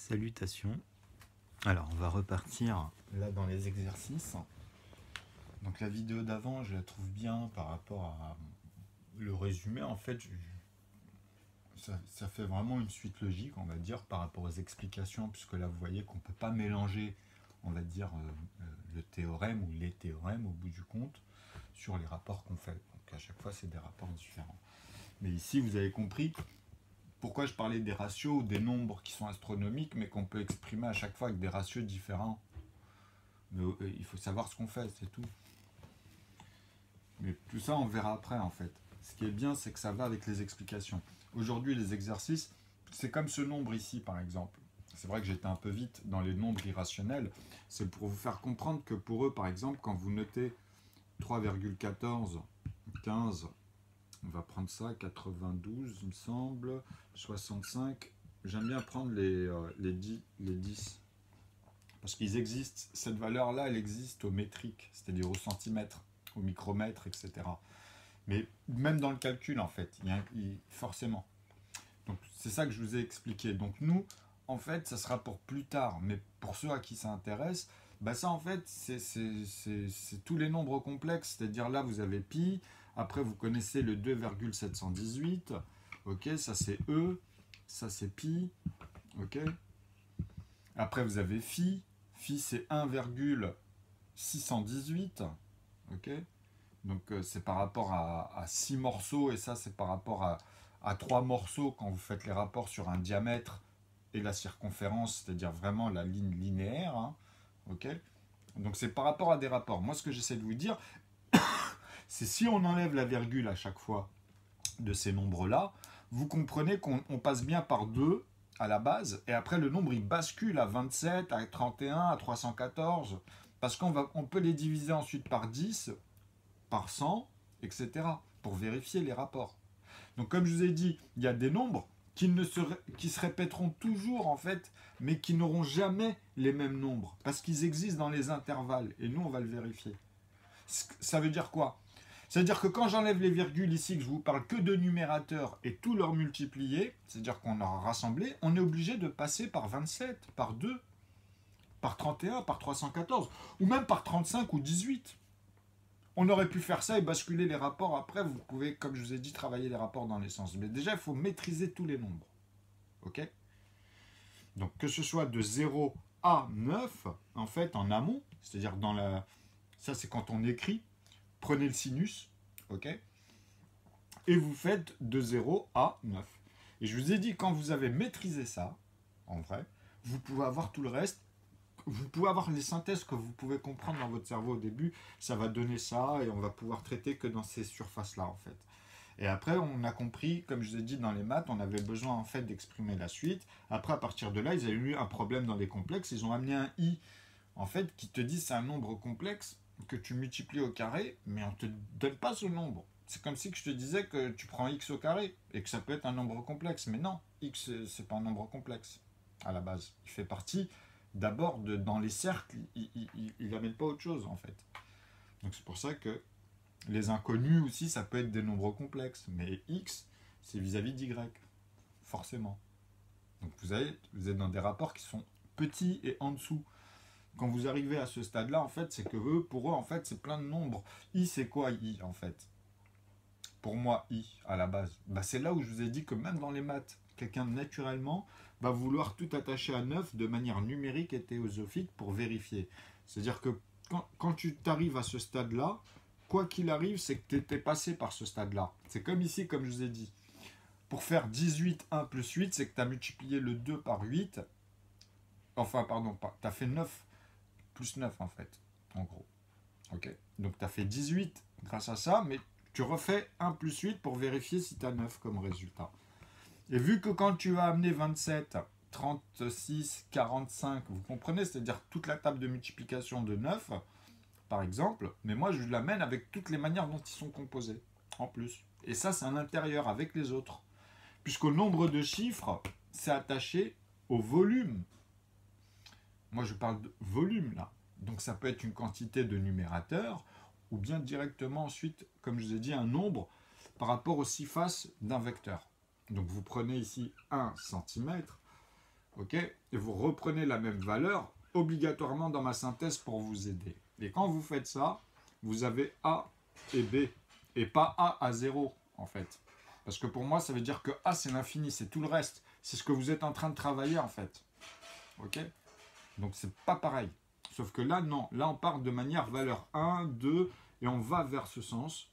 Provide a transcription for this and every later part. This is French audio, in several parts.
Salutations. Alors, on va repartir là dans les exercices. Donc la vidéo d'avant, je la trouve bien par rapport à le résumé. En fait, ça fait vraiment une suite logique, on va dire, par rapport aux explications, puisque là, vous voyez qu'on ne peut pas mélanger, on va dire, le théorème ou les théorèmes au bout du compte sur les rapports qu'on fait. Donc à chaque fois, c'est des rapports différents. Mais ici, vous avez compris pourquoi je parlais des ratios ou des nombres qui sont astronomiques, mais qu'on peut exprimer à chaque fois avec des ratios différents. Mais il faut savoir ce qu'on fait, c'est tout. Mais tout ça, on verra après, en fait. Ce qui est bien, c'est que ça va avec les explications. Aujourd'hui, les exercices, c'est comme ce nombre ici, par exemple. C'est vrai que j'étais un peu vite dans les nombres irrationnels. C'est pour vous faire comprendre que pour eux, par exemple, quand vous notez 3,14, 15, on va prendre ça, 92, il me semble, 65. J'aime bien prendre les 10. Parce qu'ils existent, cette valeur-là, elle existe au métrique, c'est-à-dire au centimètre, au micromètre, etc. Mais même dans le calcul, en fait, forcément. Donc c'est ça que je vous ai expliqué. Donc nous, en fait, ça sera pour plus tard. Mais pour ceux à qui ça intéresse, bah ça, en fait, c'est tous les nombres complexes. C'est-à-dire là, vous avez pi. Après, vous connaissez le 2,718. Ok, ça c'est E. Ça c'est pi. Ok. Après, vous avez phi. Phi, c'est 1,618. Ok. Donc, c'est par rapport à 6 morceaux. Et ça, c'est par rapport à 3 morceaux quand vous faites les rapports sur un diamètre et la circonférence, c'est-à-dire vraiment la ligne linéaire. Hein. Ok. Donc, c'est par rapport à des rapports. Moi, ce que j'essaie de vous dire, c'est si on enlève la virgule à chaque fois de ces nombres-là, vous comprenez qu'on passe bien par 2 à la base, et après le nombre il bascule à 27, à 31, à 314, parce on peut les diviser ensuite par 10, par 100, etc., pour vérifier les rapports. Donc comme je vous ai dit, il y a des nombres qui se répéteront toujours en fait, mais qui n'auront jamais les mêmes nombres, parce qu'ils existent dans les intervalles, et nous on va le vérifier. Ça veut dire quoi ? C'est-à-dire que quand j'enlève les virgules ici, que je vous parle que de numérateurs et tout leur multiplier, c'est-à-dire qu'on aura rassemblé, on est obligé de passer par 27, par 2, par 31, par 314, ou même par 35 ou 18. On aurait pu faire ça et basculer les rapports. Après, vous pouvez, comme je vous ai dit, travailler les rapports dans les sens. Mais déjà, il faut maîtriser tous les nombres. Ok ? Donc, que ce soit de 0 à 9, en fait, en amont, c'est-à-dire dans la... Ça, c'est quand on écrit. Prenez le sinus, ok, et vous faites de 0 à 9. Et je vous ai dit, quand vous avez maîtrisé ça, en vrai, vous pouvez avoir tout le reste, vous pouvez avoir les synthèses que vous pouvez comprendre dans votre cerveau au début, ça va donner ça, et on va pouvoir traiter que dans ces surfaces-là, en fait. Et après, on a compris, comme je vous ai dit dans les maths, on avait besoin en fait d'exprimer la suite. Après, à partir de là, ils avaient eu un problème dans les complexes, ils ont amené un i, en fait, qui te dit c'est un nombre complexe, que tu multiplies au carré, mais on ne te donne pas ce nombre. C'est comme si je te disais que tu prends x au carré et que ça peut être un nombre complexe. Mais non, x, c'est pas un nombre complexe à la base. Il fait partie d'abord dans les cercles, il n'amène pas autre chose en fait. Donc c'est pour ça que les inconnus aussi, ça peut être des nombres complexes. Mais x, c'est vis-à-vis d'y, forcément. Donc vous êtes dans des rapports qui sont petits et en dessous. Quand vous arrivez à ce stade-là, en fait, c'est que pour eux, en fait, c'est plein de nombres. I, c'est quoi I, en fait ? Pour moi, I, à la base. Bah, c'est là où je vous ai dit que même dans les maths, quelqu'un naturellement va vouloir tout attacher à 9 de manière numérique et théosophique pour vérifier. C'est-à-dire que quand tu t'arrives à ce stade-là, quoi qu'il arrive, c'est que tu étais passé par ce stade-là. C'est comme ici, comme je vous ai dit. Pour faire 18, 1 plus 8, c'est que tu as multiplié le 2 par 8. Enfin, pardon, tu as fait 9 plus 9 en fait, en gros. Ok. Donc tu as fait 18 grâce à ça, mais tu refais 1 plus 8 pour vérifier si tu as 9 comme résultat. Et vu que quand tu as amené 27, 36, 45, vous comprenez, c'est-à-dire toute la table de multiplication de 9, par exemple, mais moi je l'amène avec toutes les manières dont ils sont composés, en plus. Et ça, c'est un intérieur avec les autres. Puisqu'au nombre de chiffres, c'est attaché au volume. Moi, je parle de volume, là. Donc, ça peut être une quantité de numérateur, ou bien directement ensuite, comme je vous ai dit, un nombre par rapport aux 6 faces d'un vecteur. Donc, vous prenez ici 1 cm. ok? Et vous reprenez la même valeur obligatoirement dans ma synthèse pour vous aider. Et quand vous faites ça, vous avez A et B, et pas A à 0, en fait. Parce que pour moi, ça veut dire que A, c'est l'infini, c'est tout le reste. C'est ce que vous êtes en train de travailler, en fait. Ok? Donc, c'est pas pareil. Sauf que là, non. Là, on part de manière valeur 1, 2, et on va vers ce sens,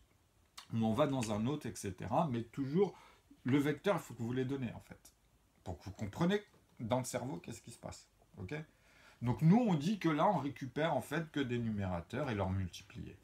ou on va dans un autre, etc. Mais toujours, le vecteur, il faut que vous les donnez, en fait. Pour que vous compreniez dans le cerveau qu'est-ce qui se passe. Ok? Donc, nous, on dit que là, on récupère, en fait, que des numérateurs et leurs multipliés.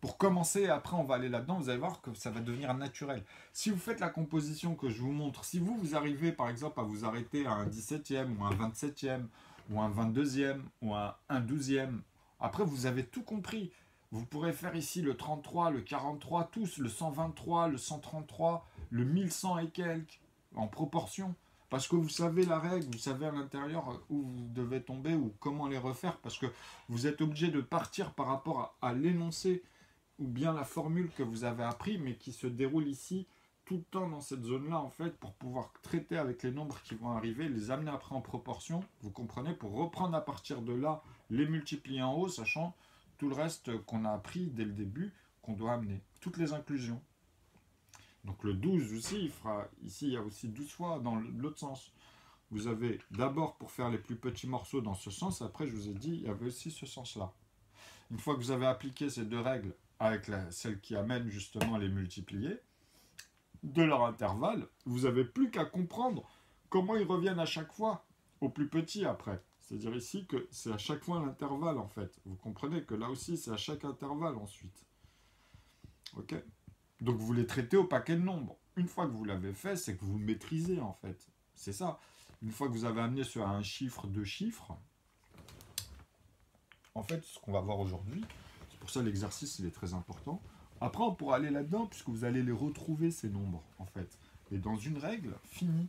Pour commencer, après on va aller là-dedans, vous allez voir que ça va devenir naturel. Si vous faites la composition que je vous montre, si vous arrivez par exemple à vous arrêter à un 17e ou un 27e ou un 22e ou un 12e, après vous avez tout compris. Vous pourrez faire ici le 33, le 43, tous, le 123, le 133, le 1100 et quelques, en proportion. Parce que vous savez la règle, vous savez à l'intérieur où vous devez tomber ou comment les refaire, parce que vous êtes obligé de partir par rapport à l'énoncé ou bien la formule que vous avez appris, mais qui se déroule ici tout le temps dans cette zone-là, en fait, pour pouvoir traiter avec les nombres qui vont arriver, les amener après en proportion, vous comprenez, pour reprendre à partir de là, les multiplier en haut, sachant tout le reste qu'on a appris dès le début, qu'on doit amener. Toutes les inclusions. Donc le 12 aussi, ici il y a aussi 12 fois dans l'autre sens. Vous avez d'abord pour faire les plus petits morceaux dans ce sens, après je vous ai dit, il y avait aussi ce sens-là. Une fois que vous avez appliqué ces deux règles, avec celle qui amène justement les multipliés, de leur intervalle, vous n'avez plus qu'à comprendre comment ils reviennent à chaque fois au plus petit après. C'est-à-dire ici que c'est à chaque fois l'intervalle en fait. Vous comprenez que là aussi c'est à chaque intervalle ensuite. Ok? Donc vous les traitez au paquet de nombres. Une fois que vous l'avez fait, c'est que vous maîtrisez en fait. C'est ça. Une fois que vous avez amené sur un chiffre, deux chiffres, en fait ce qu'on va voir aujourd'hui, pour ça, l'exercice, il est très important. Après, on pourra aller là-dedans, puisque vous allez les retrouver, ces nombres, en fait. Et dans une règle finie,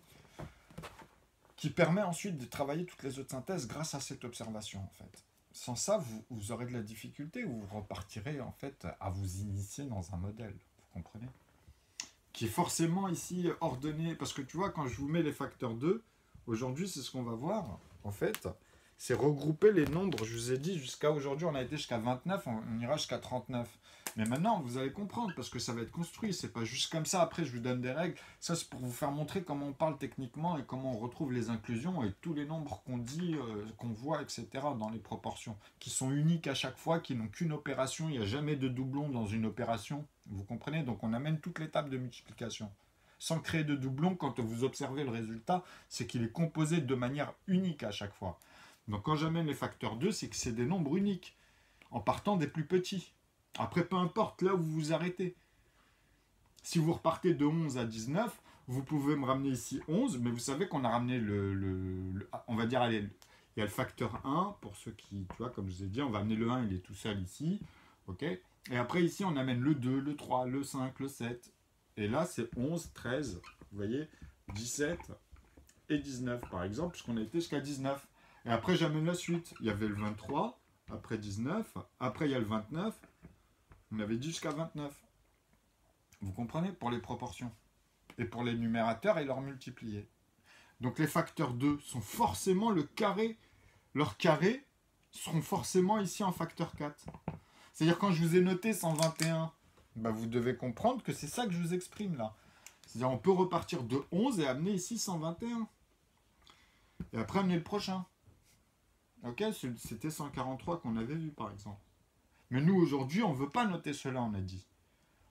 qui permet ensuite de travailler toutes les autres synthèses grâce à cette observation, en fait. Sans ça, vous aurez de la difficulté, ou vous repartirez, en fait, à vous initier dans un modèle. Vous comprenez? Qui est forcément ici ordonné, parce que tu vois, quand je vous mets les facteurs 2, aujourd'hui, c'est ce qu'on va voir, en fait. C'est regrouper les nombres, je vous ai dit, jusqu'à aujourd'hui, on a été jusqu'à 29, on ira jusqu'à 39. Mais maintenant, vous allez comprendre, parce que ça va être construit, c'est pas juste comme ça, après je vous donne des règles. Ça, c'est pour vous faire montrer comment on parle techniquement et comment on retrouve les inclusions et tous les nombres qu'on dit, qu'on voit, etc. dans les proportions, qui sont uniques à chaque fois, qui n'ont qu'une opération, il n'y a jamais de doublon dans une opération, vous comprenez? Donc on amène toute l'étape de multiplication. Sans créer de doublon, quand vous observez le résultat, c'est qu'il est composé de manière unique à chaque fois. Donc quand j'amène les facteurs 2, c'est que c'est des nombres uniques, en partant des plus petits. Après, peu importe là où vous vous arrêtez. Si vous repartez de 11 à 19, vous pouvez me ramener ici 11, mais vous savez qu'on a ramené on va dire, allez, il y a le facteur 1, pour ceux qui, tu vois, comme je vous ai dit, on va amener le 1, il est tout seul ici, ok? Et après ici, on amène le 2, le 3, le 5, le 7. Et là, c'est 11, 13, vous voyez, 17 et 19, par exemple, puisqu'on a été jusqu'à 19. Et après, j'amène la suite. Il y avait le 23, après 19, après il y a le 29. On avait dit jusqu'à 29. Vous comprenez? Pour les proportions. Et pour les numérateurs et leurs multipliés. Donc les facteurs 2 sont forcément le carré. Leurs carrés seront forcément ici en facteur 4. C'est-à-dire quand je vous ai noté 121, bah vous devez comprendre que c'est ça que je vous exprime là. C'est-à-dire on peut repartir de 11 et amener ici 121. Et après amener le prochain. Ok, c'était 143 qu'on avait vu par exemple. Mais nous aujourd'hui, on ne veut pas noter cela, on a dit.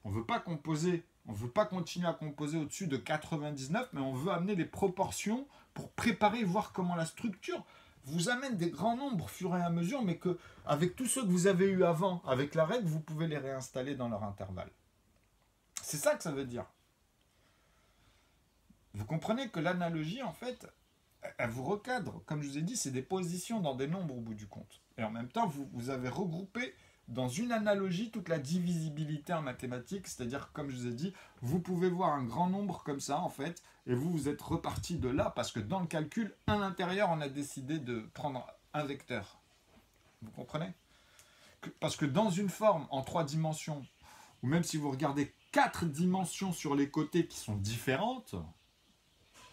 On ne veut pas composer, on ne veut pas continuer à composer au-dessus de 99, mais on veut amener les proportions pour préparer, voir comment la structure vous amène des grands nombres au fur et à mesure, mais que avec tous ceux que vous avez eu avant, avec la règle, vous pouvez les réinstaller dans leur intervalle. C'est ça que ça veut dire. Vous comprenez que l'analogie, en fait, elle vous recadre. Comme je vous ai dit, c'est des positions dans des nombres au bout du compte. Et en même temps, vous avez regroupé dans une analogie toute la divisibilité en mathématiques. C'est-à-dire, comme je vous ai dit, vous pouvez voir un grand nombre comme ça, en fait, et vous êtes reparti de là, parce que dans le calcul, à l'intérieur, on a décidé de prendre un vecteur. Vous comprenez? Parce que dans une forme en 3 dimensions, ou même si vous regardez 4 dimensions sur les côtés qui sont différentes,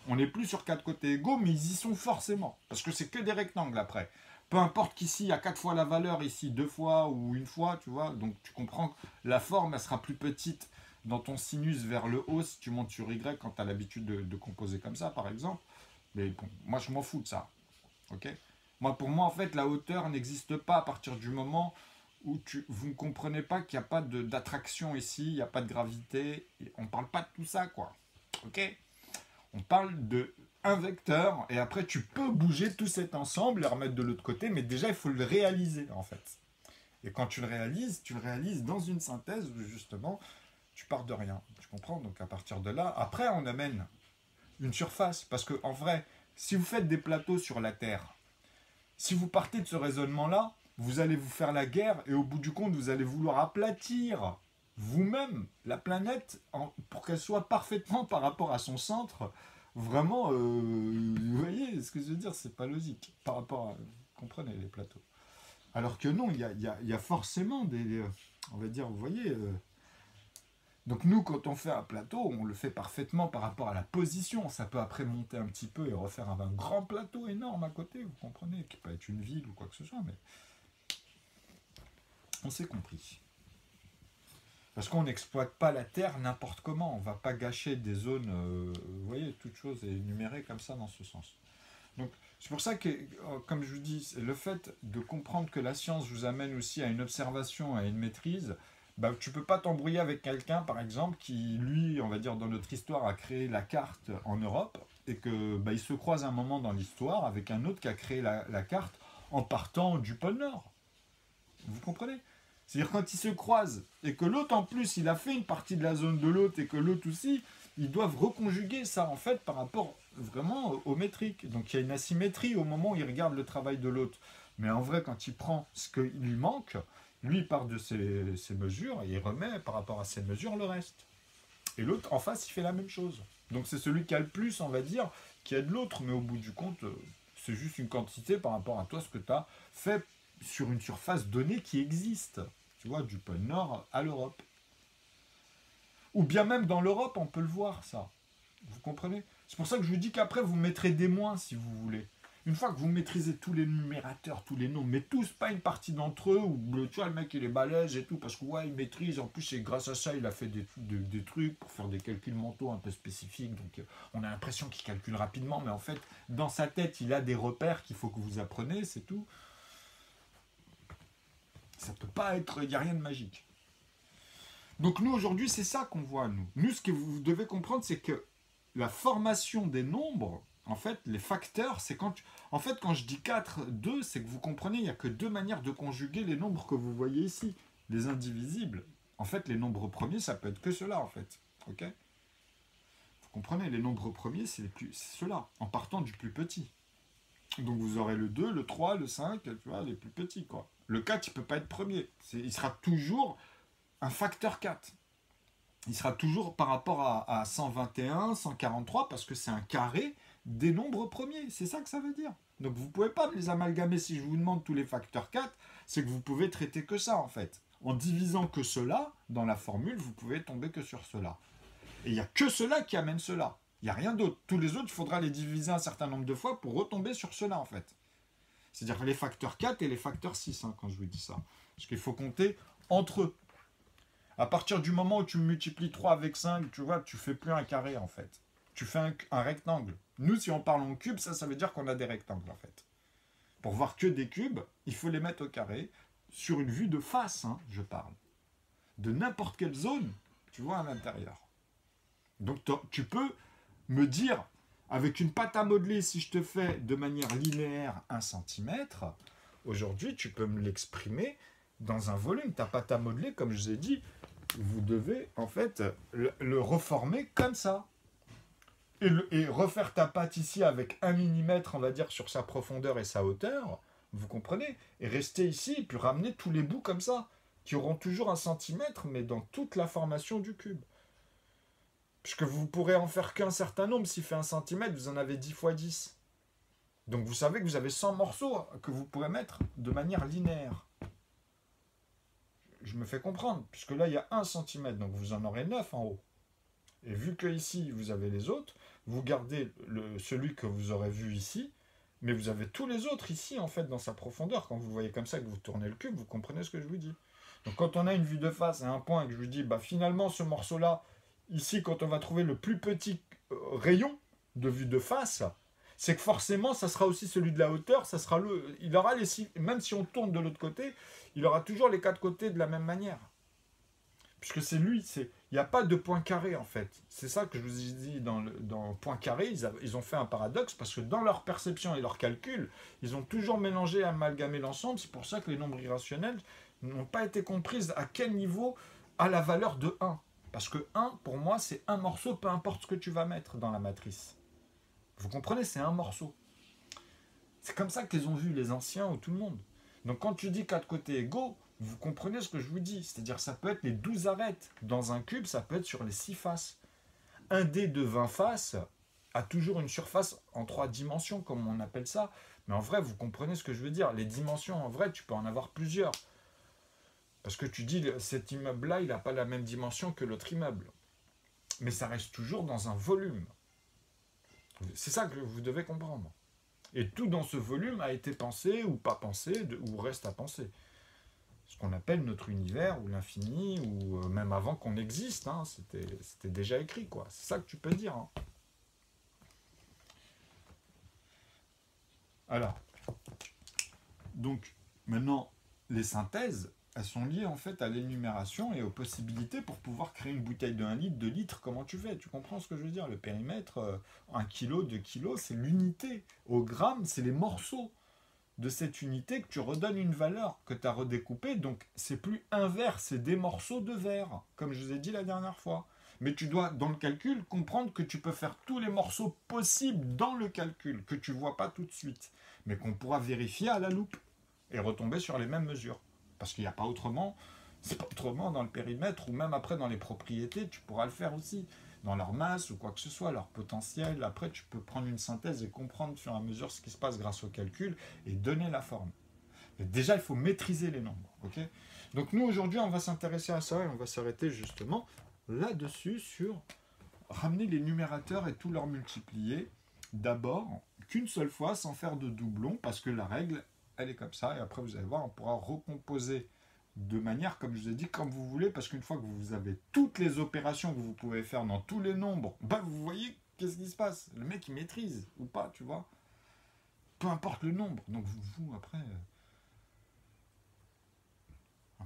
On n'est plus sur 4 côtés égaux, mais ils y sont forcément. Parce que c'est que des rectangles après. Peu importe qu'ici, il y a 4 fois la valeur, ici 2 fois ou une fois, tu vois. Donc tu comprends que la forme, elle sera plus petite dans ton sinus vers le haut si tu montes sur Y quand tu as l'habitude de composer comme ça, par exemple. Mais bon, moi, je m'en fous de ça. Ok. Pour moi, en fait, la hauteur n'existe pas à partir du moment où vous ne comprenez pas qu'il n'y a pas d'attraction ici, il n'y a pas de gravité. On ne parle pas de tout ça, quoi. Ok. On parle de un vecteur, et après, tu peux bouger tout cet ensemble et le remettre de l'autre côté, mais déjà, il faut le réaliser, en fait. Et quand tu le réalises dans une synthèse où, justement, tu pars de rien. Tu comprends? Donc, à partir de là, après, on amène une surface. Parce que, en vrai, si vous faites des plateaux sur la Terre, si vous partez de ce raisonnement-là, vous allez vous faire la guerre et au bout du compte, vous allez vouloir aplatir vous-même la planète pour qu'elle soit parfaitement par rapport à son centre. Vraiment, vous voyez ce que je veux dire, c'est pas logique par rapport à, vous comprenez, les plateaux. Alors que non, il y a forcément des, on va dire, vous voyez. Donc nous, quand on fait un plateau, on le fait parfaitement par rapport à la position. Ça peut après monter un petit peu et refaire un grand plateau énorme à côté, vous comprenez, qui peut être une ville ou quoi que ce soit, mais on s'est compris. Parce qu'on n'exploite pas la Terre n'importe comment. On ne va pas gâcher des zones, vous voyez, toute chose est énumérée comme ça dans ce sens. Donc c'est pour ça que, comme je vous dis, le fait de comprendre que la science vous amène aussi à une observation, à une maîtrise, bah, tu ne peux pas t'embrouiller avec quelqu'un, par exemple, qui, lui, on va dire, dans notre histoire, a créé la carte en Europe, et que bah, il se croise un moment dans l'histoire avec un autre qui a créé la carte en partant du pôle Nord. Vous comprenez? C'est-à-dire quand ils se croisent, et que l'autre, en plus, il a fait une partie de la zone de l'autre, et que l'autre aussi, ils doivent reconjuguer ça, en fait, par rapport vraiment aux métriques. Donc il y a une asymétrie au moment où il regarde le travail de l'autre. Mais en vrai, quand il prend ce qu'il lui manque, lui, il part de ses mesures et il remet par rapport à ses mesures le reste. Et l'autre, en face, il fait la même chose. Donc c'est celui qui a le plus, on va dire, qui aide l'autre. Mais au bout du compte, c'est juste une quantité par rapport à toi, ce que tu as fait sur une surface donnée qui existe. Tu vois, du pôle Nord à l'Europe. Ou bien même dans l'Europe, on peut le voir, ça. Vous comprenez? C'est pour ça que je vous dis qu'après, vous mettrez des moins, si vous voulez. Une fois que vous maîtrisez tous les numérateurs, tous les noms, mais tous, pas une partie d'entre eux, où tu vois, le mec, il est balèze et tout, parce que ouais, il maîtrise, en plus, c'est grâce à ça, il a fait des trucs pour faire des calculs mentaux un peu spécifiques, donc on a l'impression qu'il calcule rapidement, mais en fait, dans sa tête, il a des repères qu'il faut que vous appreniez, c'est tout. Ça peut pas être, il n'y a rien de magique. Donc nous, aujourd'hui, c'est ça qu'on voit, nous. Nous, ce que vous devez comprendre, c'est que la formation des nombres, en fait, les facteurs, c'est quand... En fait, quand je dis 4, 2, c'est que vous comprenez, il n'y a que deux manières de conjuguer les nombres que vous voyez ici. Les indivisibles. En fait, les nombres premiers, ça peut être que cela, en fait. Ok? Vous comprenez, les nombres premiers, c'est ceux-là, en partant du plus petit. Donc vous aurez le 2, le 3, le 5, tu vois, les plus petits, quoi. Le 4, il ne peut pas être premier. Il sera toujours un facteur 4. Il sera toujours par rapport à 121, 143, parce que c'est un carré des nombres premiers. C'est ça que ça veut dire. Donc vous ne pouvez pas les amalgamer. Si je vous demande tous les facteurs 4, c'est que vous pouvez traiter que ça, en fait. En divisant que cela, dans la formule, vous pouvez tomber que sur cela. Et il n'y a que cela qui amène cela. Il n'y a rien d'autre. Tous les autres, il faudra les diviser un certain nombre de fois pour retomber sur cela, en fait. C'est-à-dire les facteurs 4 et les facteurs 6, hein, quand je vous dis ça. Parce qu'il faut compter entre eux. À partir du moment où tu multiplies 3 avec 5, tu vois, tu fais plus un carré, en fait. Tu fais un rectangle. Nous, si on parle en cube, ça veut dire qu'on a des rectangles, en fait. Pour voir que des cubes, il faut les mettre au carré, sur une vue de face, hein, je parle. De n'importe quelle zone, tu vois, à l'intérieur. Donc, tu peux me dire, avec une pâte à modeler, si je te fais de manière linéaire 1 cm, aujourd'hui, tu peux me l'exprimer dans un volume. Ta pâte à modeler, comme je vous ai dit, vous devez en fait le reformer comme ça. Et refaire ta pâte ici avec 1 mm, on va dire, sur sa profondeur et sa hauteur, vous comprenez? Et rester ici, et puis ramener tous les bouts comme ça, qui auront toujours 1 cm, mais dans toute la formation du cube. Puisque vous pourrez en faire qu'un certain nombre. S'il fait 1 cm, vous en avez 10 fois 10. Donc vous savez que vous avez 100 morceaux que vous pourrez mettre de manière linéaire. Je me fais comprendre, puisque là, il y a 1 cm, donc vous en aurez 9 en haut. Et vu que ici, vous avez les autres, vous gardez celui que vous aurez vu ici, mais vous avez tous les autres ici, en fait, dans sa profondeur. Quand vous voyez comme ça, que vous tournez le cube, vous comprenez ce que je vous dis. Donc quand on a une vue de face à un point et que je vous dis, bah finalement, ce morceau-là, ici, quand on va trouver le plus petit rayon de vue de face, c'est que forcément, ça sera aussi celui de la hauteur, ça sera il aura les six, même si on tourne de l'autre côté, il aura toujours les quatre côtés de la même manière. Puisque c'est lui, il n'y a pas de point carré en fait. C'est ça que je vous ai dit dans point carré, ils ont fait un paradoxe parce que dans leur perception et leur calcul, ils ont toujours mélangé et amalgamé l'ensemble. C'est pour ça que les nombres irrationnels n'ont pas été comprises à quel niveau a la valeur de 1. Parce que 1, pour moi, c'est un morceau, peu importe ce que tu vas mettre dans la matrice. Vous comprenez, c'est un morceau. C'est comme ça qu'ils ont vu les anciens ou tout le monde. Donc quand tu dis 4 côtés égaux, vous comprenez ce que je vous dis. C'est-à-dire ça peut être les 12 arêtes. Dans un cube, ça peut être sur les 6 faces. Un dé de 20 faces a toujours une surface en 3 dimensions, comme on appelle ça. Mais en vrai, vous comprenez ce que je veux dire. Les dimensions, en vrai, tu peux en avoir plusieurs. Parce que tu dis, cet immeuble-là, il n'a pas la même dimension que l'autre immeuble. Mais ça reste toujours dans un volume. C'est ça que vous devez comprendre. Et tout dans ce volume a été pensé ou pas pensé, ou reste à penser. Ce qu'on appelle notre univers, ou l'infini, ou même avant qu'on existe, hein, c'était déjà écrit, quoi. C'est ça que tu peux dire. Hein. Alors, donc, maintenant, les synthèses, elles sont liées en fait à l'énumération et aux possibilités pour pouvoir créer une bouteille de 1 litre, 2 litres, comment tu fais. Tu comprends ce que je veux dire? Le périmètre, 1 kilo, 2 kilos, c'est l'unité. Au gramme, c'est les morceaux de cette unité que tu redonnes une valeur que tu as redécoupée. Donc, c'est plus un verre, c'est des morceaux de verre, comme je vous ai dit la dernière fois. Mais tu dois, dans le calcul, comprendre que tu peux faire tous les morceaux possibles dans le calcul, que tu ne vois pas tout de suite, mais qu'on pourra vérifier à la loupe et retomber sur les mêmes mesures. Parce qu'il n'y a pas autrement, c'est pas autrement dans le périmètre, ou même après dans les propriétés, tu pourras le faire aussi. Dans leur masse ou quoi que ce soit, leur potentiel. Après, tu peux prendre une synthèse et comprendre au fur et à mesure ce qui se passe grâce au calcul et donner la forme. Mais déjà, il faut maîtriser les nombres. Okay. Donc nous, aujourd'hui, on va s'intéresser à ça et on va s'arrêter justement là-dessus sur ramener les numérateurs et tout leur multiplier. D'abord, qu'une seule fois sans faire de doublons, parce que la règle, elle est comme ça. Et après, vous allez voir, on pourra recomposer de manière, comme je vous ai dit, comme vous voulez, parce qu'une fois que vous avez toutes les opérations que vous pouvez faire dans tous les nombres, bah vous voyez qu'est-ce qui se passe. Le mec, il maîtrise ou pas, tu vois. Peu importe le nombre. Donc vous après,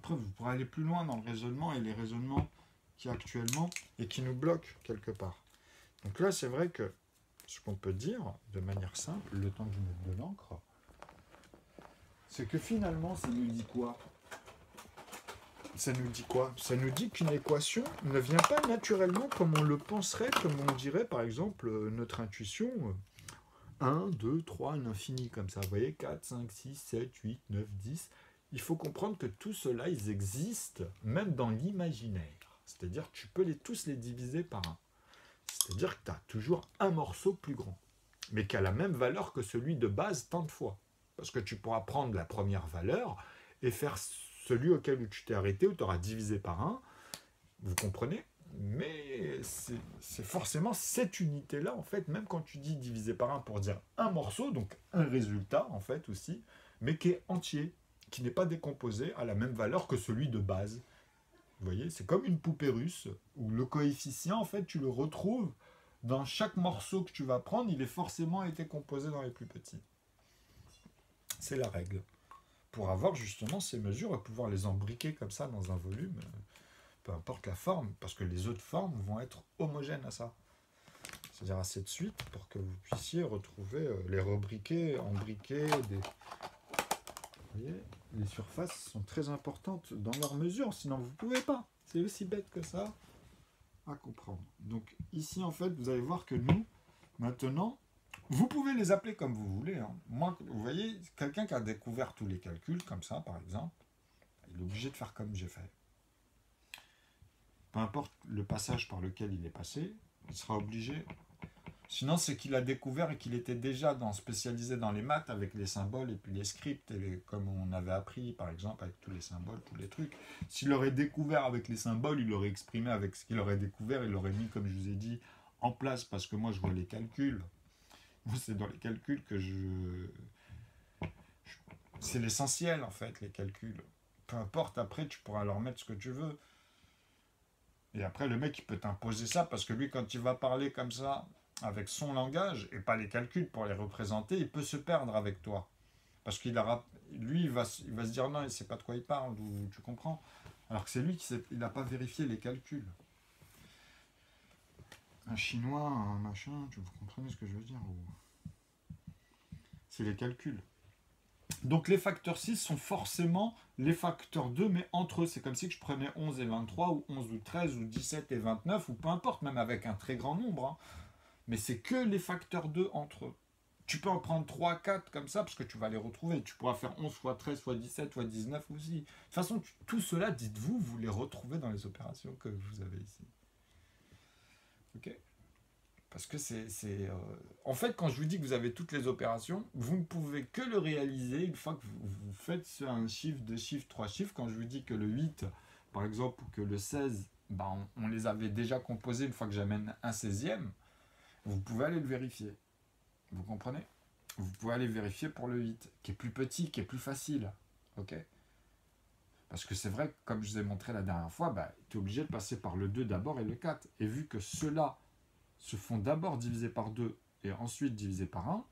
vous pourrez aller plus loin dans le raisonnement et les raisonnements qui actuellement et qui nous bloquent quelque part. Donc là, c'est vrai que ce qu'on peut dire, de manière simple, le temps que je mette de l'encre, c'est que finalement, ça nous dit quoi? Ça nous dit quoi? Ça nous dit qu'une équation ne vient pas naturellement comme on le penserait, comme on dirait par exemple notre intuition 1, 2, 3, l'infini comme ça. Vous voyez, 4, 5, 6, 7, 8, 9, 10. Il faut comprendre que tout cela, ils existent même dans l'imaginaire. C'est-à-dire que tu peux tous les diviser par 1. C'est-à-dire que tu as toujours un morceau plus grand, mais qui a la même valeur que celui de base tant de fois. Parce que tu pourras prendre la première valeur et faire celui auquel tu t'es arrêté, où tu auras divisé par 1, vous comprenez? Mais c'est forcément cette unité-là, en fait, même quand tu dis divisé par 1 pour dire un morceau, donc un résultat, en fait, aussi, mais qui est entier, qui n'est pas décomposé à la même valeur que celui de base. Vous voyez, c'est comme une poupée russe, où le coefficient, en fait, tu le retrouves dans chaque morceau que tu vas prendre, il est forcément été composé dans les plus petits. C'est la règle. Pour avoir justement ces mesures et pouvoir les embriquer comme ça dans un volume, peu importe la forme, parce que les autres formes vont être homogènes à ça. C'est-à-dire à cette suite pour que vous puissiez retrouver les rebriquets, embriqués, des... Vous voyez, les surfaces sont très importantes dans leur mesure, sinon vous ne pouvez pas. C'est aussi bête que ça à comprendre. Donc ici, en fait, vous allez voir que nous, maintenant, vous pouvez les appeler comme vous voulez. Hein. Moi, vous voyez, quelqu'un qui a découvert tous les calculs, comme ça, par exemple, il est obligé de faire comme j'ai fait. Peu importe le passage par lequel il est passé, il sera obligé Sinon, c'est qu'il a découvert et qu'il était déjà spécialisé dans les maths avec les symboles et puis les scripts, comme on avait appris, par exemple, avec tous les symboles, tous les trucs. S'il aurait découvert avec les symboles, il aurait exprimé avec ce qu'il aurait découvert, il l'aurait mis, comme je vous ai dit, en place, parce que moi, je vois les calculs. Moi, c'est dans les calculs que c'est l'essentiel, en fait, les calculs. Peu importe, après, tu pourras leur mettre ce que tu veux. Et après, le mec, il peut t'imposer ça, parce que lui, quand il va parler comme ça, avec son langage, et pas les calculs pour les représenter, il peut se perdre avec toi. Parce qu'il a, lui, il va se dire non, il ne sait pas de quoi il parle, ou tu comprends. Alors que c'est lui qui n'a pas vérifié les calculs. Un chinois, un machin, vous comprenez ce que je veux dire c'est les calculs. Donc les facteurs 6 sont forcément les facteurs 2, mais entre eux. C'est comme si je prenais 11 et 23, ou 11 ou 13, ou 17 et 29, ou peu importe, même avec un très grand nombre. Hein. Mais c'est que les facteurs 2 entre eux. Tu peux en prendre 3, 4 comme ça, parce que tu vas les retrouver. Tu pourras faire 11 fois 13 fois 17 fois 19 aussi. De toute façon, tout cela, dites-vous, vous les retrouvez dans les opérations que vous avez ici. Ok ? Parce que en fait, quand je vous dis que vous avez toutes les opérations, vous ne pouvez que le réaliser une fois que vous faites un chiffre, deux chiffres, trois chiffres. Quand je vous dis que le 8, par exemple, ou que le 16, ben, on les avait déjà composés une fois que j'amène un 16e, vous pouvez aller le vérifier. Vous comprenez? Vous pouvez aller vérifier pour le 8, qui est plus petit, qui est plus facile. Ok? Parce que c'est vrai que, comme je vous ai montré la dernière fois, bah, tu es obligé de passer par le 2 d'abord et le 4. Et vu que ceux-là se font d'abord diviser par 2 et ensuite diviser par 1, vous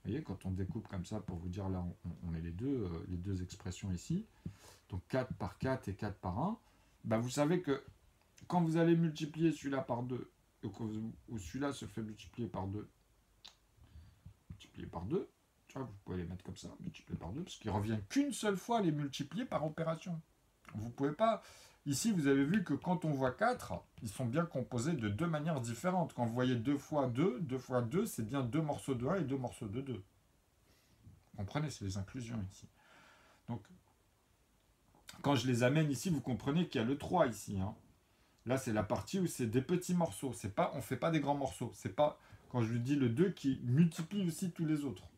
voyez, quand on découpe comme ça, pour vous dire, là, on met les deux expressions ici, donc 4 par 4 et 4 par 1, bah, vous savez que quand vous allez multiplier celui-là par 2, ou celui-là se fait multiplier par 2, tu vois, vous pouvez les mettre comme ça, multiplier par 2, parce qu'il ne revient qu'une seule fois les multiplier par opération. Vous pouvez pas... Ici, vous avez vu que quand on voit 4, ils sont bien composés de deux manières différentes. Quand vous voyez 2 fois 2, 2 fois 2, c'est bien 2 morceaux de 1 et 2 morceaux de 2. Vous comprenez, c'est les inclusions ici. Donc, quand je les amène ici, vous comprenez qu'il y a le 3 ici. Hein. Là, c'est la partie où c'est des petits morceaux. On ne fait pas des grands morceaux. C'est pas, quand je lui dis le 2, qui multiplie aussi tous les autres.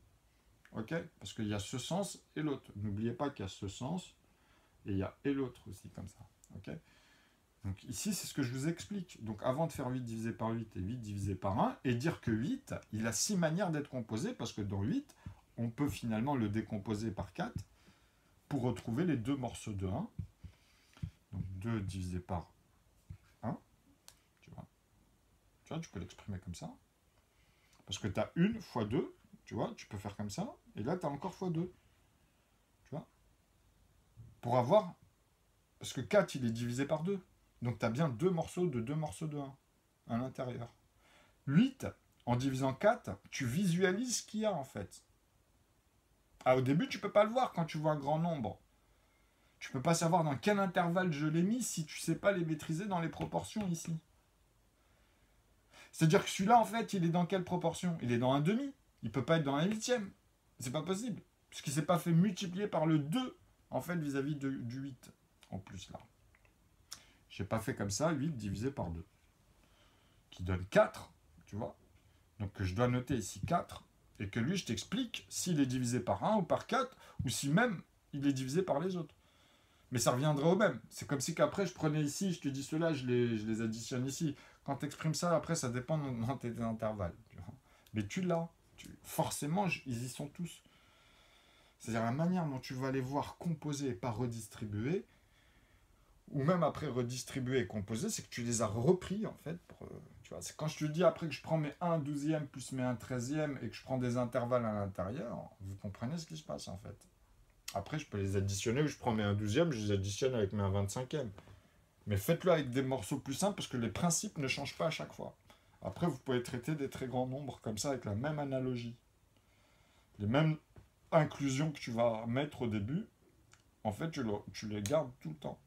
Ok? Parce qu'il y a ce sens et l'autre. N'oubliez pas qu'il y a ce sens et il y a et l'autre aussi, comme ça. Ok? Donc ici, c'est ce que je vous explique. Donc avant de faire 8 divisé par 8 et 8 divisé par 1, et dire que 8, il a 6 manières d'être composé, parce que dans 8, on peut finalement le décomposer par 4 pour retrouver les deux morceaux de 1. Donc 2 divisé par 1, tu vois, tu peux l'exprimer comme ça. Parce que tu as 1 fois 2, tu vois, tu peux faire comme ça, et là tu as encore fois 2. Tu vois? Pour avoir... Parce que 4, il est divisé par 2. Donc tu as bien deux morceaux de 1 à l'intérieur. 8, en divisant 4, tu visualises ce qu'il y a en fait. Ah, au début, tu ne peux pas le voir quand tu vois un grand nombre. Tu ne peux pas savoir dans quel intervalle je l'ai mis si tu ne sais pas les maîtriser dans les proportions ici. C'est-à-dire que celui-là, en fait, il est dans quelle proportion? Il est dans un demi. Il ne peut pas être dans un huitième. C'est pas possible. Puisqu'il ne s'est pas fait multiplier par le 2, en fait, vis-à-vis du 8. En plus, là. Je n'ai pas fait comme ça, 8 divisé par 2. Qui donne 4, tu vois. Donc je dois noter ici 4, et que lui, je t'explique s'il est divisé par 1 ou par 4, ou si même il est divisé par les autres. Mais ça reviendrait au même. C'est comme si qu'après, je prenais ici, je te dis cela, je les additionne ici. Quand tu exprimes ça, après, ça dépend de tes intervalles. Tu vois. Mais tu l'as. Forcément, ils y sont tous. C'est-à-dire la manière dont tu vas les voir composés et pas redistribués, ou même après redistribuer et composer, c'est que tu les as repris en fait. Tu vois, c'est quand je te dis après que je prends mes 1/12e plus mes 1/13e et que je prends des intervalles à l'intérieur, vous comprenez ce qui se passe en fait. Après, je peux les additionner ou je prends mes 1/12e, je les additionne avec mes 1/25e. Mais faites-le avec des morceaux plus simples parce que les principes ne changent pas à chaque fois. Après, vous pouvez traiter des très grands nombres comme ça avec la même analogie. Les mêmes inclusions que tu vas mettre au début, en fait, tu les gardes tout le temps.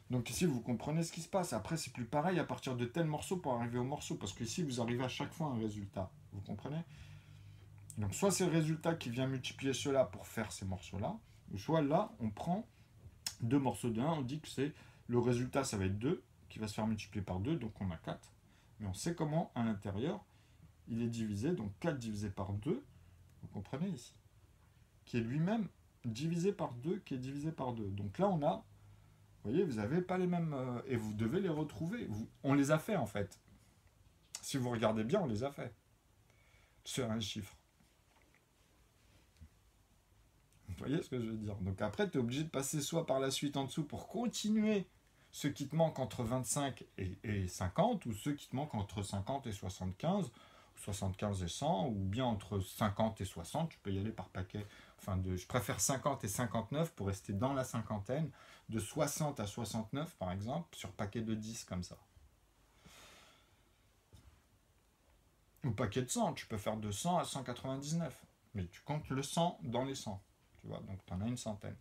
Donc ici, vous comprenez ce qui se passe. Après, c'est plus pareil à partir de tel morceau pour arriver au morceau. Parce qu'ici, vous arrivez à chaque fois à un résultat. Vous comprenez? Donc soit c'est le résultat qui vient multiplier cela pour faire ces morceaux-là, ou soit là, on prend deux morceaux de 1, on dit que c'est le résultat, ça va être 2, qui va se faire multiplier par 2, donc on a 4. mais on sait comment, à l'intérieur, il est divisé, donc 4 divisé par 2, vous comprenez ici, qui est lui-même divisé par 2, qui est divisé par 2. Donc là, on a, vous voyez, vous n'avez pas les mêmes, et vous devez les retrouver. On les a fait, en fait. Si vous regardez bien, on les a fait. Sur un chiffre. Vous voyez ce que je veux dire? Donc après, tu es obligé de passer soit par la suite en dessous pour continuer ceux qui te manquent entre 25 et 50, ou ceux qui te manquent entre 50 et 75, 75 et 100, ou bien entre 50 et 60, tu peux y aller par paquet. Enfin, je préfère 50 et 59 pour rester dans la cinquantaine, de 60 à 69 par exemple, sur paquet de 10 comme ça. Ou paquet de 100, tu peux faire de 100 à 199, mais tu comptes le 100 dans les 100, tu vois, donc tu en as une centaine.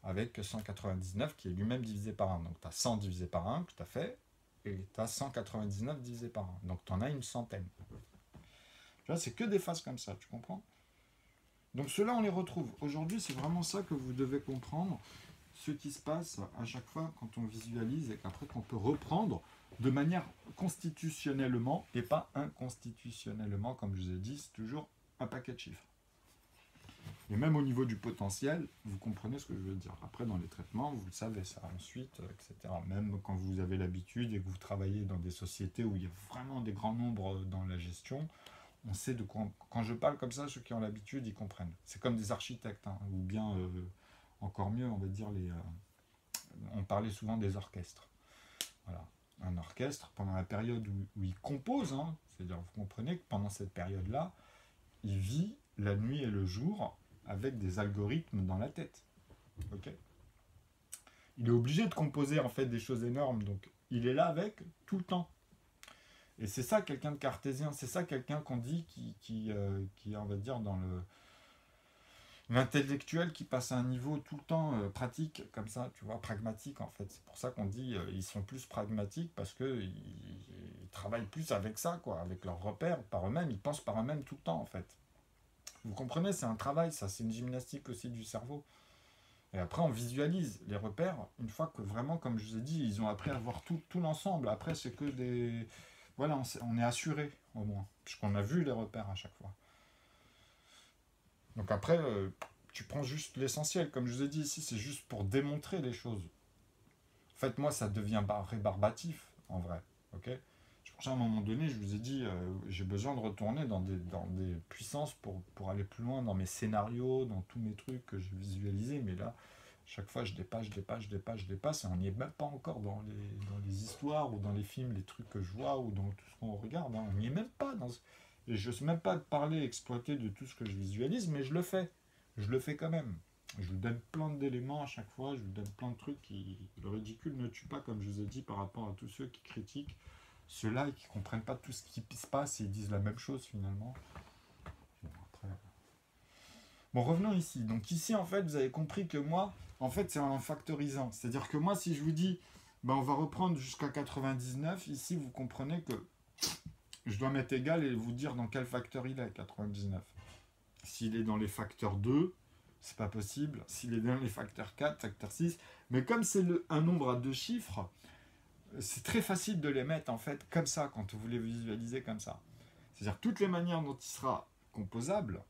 Avec 199 qui est lui-même divisé par 1. Donc tu as 100 divisé par 1 que tu as fait, et tu as 199 divisé par 1. Donc tu en as une centaine. Tu vois, c'est que des phases comme ça, tu comprends? Donc ceux-là, on les retrouve. Aujourd'hui, c'est vraiment ça que vous devez comprendre, ce qui se passe à chaque fois quand on visualise et qu'après qu'on peut reprendre de manière constitutionnellement et pas inconstitutionnellement, comme je vous ai dit, c'est toujours un paquet de chiffres. Et même au niveau du potentiel, vous comprenez ce que je veux dire. Après, dans les traitements, vous le savez ça ensuite, etc. Même quand vous avez l'habitude et que vous travaillez dans des sociétés où il y a vraiment des grands nombres dans la gestion, on sait de quoi... Quand je parle comme ça, ceux qui ont l'habitude, ils comprennent. C'est comme des architectes, hein, ou bien, encore mieux, on va dire, on parlait souvent des orchestres. Voilà. Un orchestre, pendant la période où il compose, hein, c'est-à-dire, vous comprenez que pendant cette période-là, il vit la nuit et le jour avec des algorithmes dans la tête. Okay, il est obligé de composer en fait des choses énormes, donc il est là avec tout le temps. Et c'est ça quelqu'un de cartésien, c'est ça quelqu'un qu'on dit qui on va dire, dans l'intellectuel qui passe à un niveau tout le temps pratique, comme ça, tu vois, pragmatique en fait. C'est pour ça qu'on dit ils sont plus pragmatiques, parce qu'ils travaillent plus avec ça, quoi, avec leurs repères, par eux-mêmes, ils pensent par eux-mêmes tout le temps en fait. Vous comprenez, c'est un travail, ça, c'est une gymnastique aussi du cerveau. Et après, on visualise les repères, une fois que vraiment, comme je vous ai dit, ils ont appris à voir tout l'ensemble. Après, c'est que des... Voilà, on est assuré, au moins, puisqu'on a vu les repères à chaque fois. Donc après, tu prends juste l'essentiel. Comme je vous ai dit ici, c'est juste pour démontrer les choses. En fait, moi, ça devient rébarbatif, en vrai. Ok ? C'est pour ça, à un moment donné, je vous ai dit, j'ai besoin de retourner dans des puissances pour aller plus loin dans mes scénarios, dans tous mes trucs que j'ai visualisés. Mais là, chaque fois, je dépasse, et on n'y est même pas encore dans les histoires ou dans les films, les trucs que je vois ou dans tout ce qu'on regarde. Hein. On n'y est même pas. Et je ne sais même pas parler, exploiter de tout ce que je visualise, mais je le fais. Je le fais quand même. Je vous donne plein d'éléments à chaque fois, je vous donne plein de trucs qui... Le ridicule ne tue pas, comme je vous ai dit, par rapport à tous ceux qui critiquent. Ceux-là, qui ne comprennent pas tout ce qui se passe et ils disent la même chose finalement. Bon, après... Bon, revenons ici. Donc ici, en fait, vous avez compris que moi, en fait, c'est en factorisant. C'est-à-dire que moi, si je vous dis, ben, on va reprendre jusqu'à 99, ici, vous comprenez que je dois mettre égal et vous dire dans quel facteur il est, 99. S'il est dans les facteurs 2, c'est pas possible. S'il est dans les facteurs 4, facteur 6. Mais comme c'est un nombre à 2 chiffres, c'est très facile de les mettre en fait comme ça quand vous les visualisez comme ça. C'est-à-dire toutes les manières dont il sera composable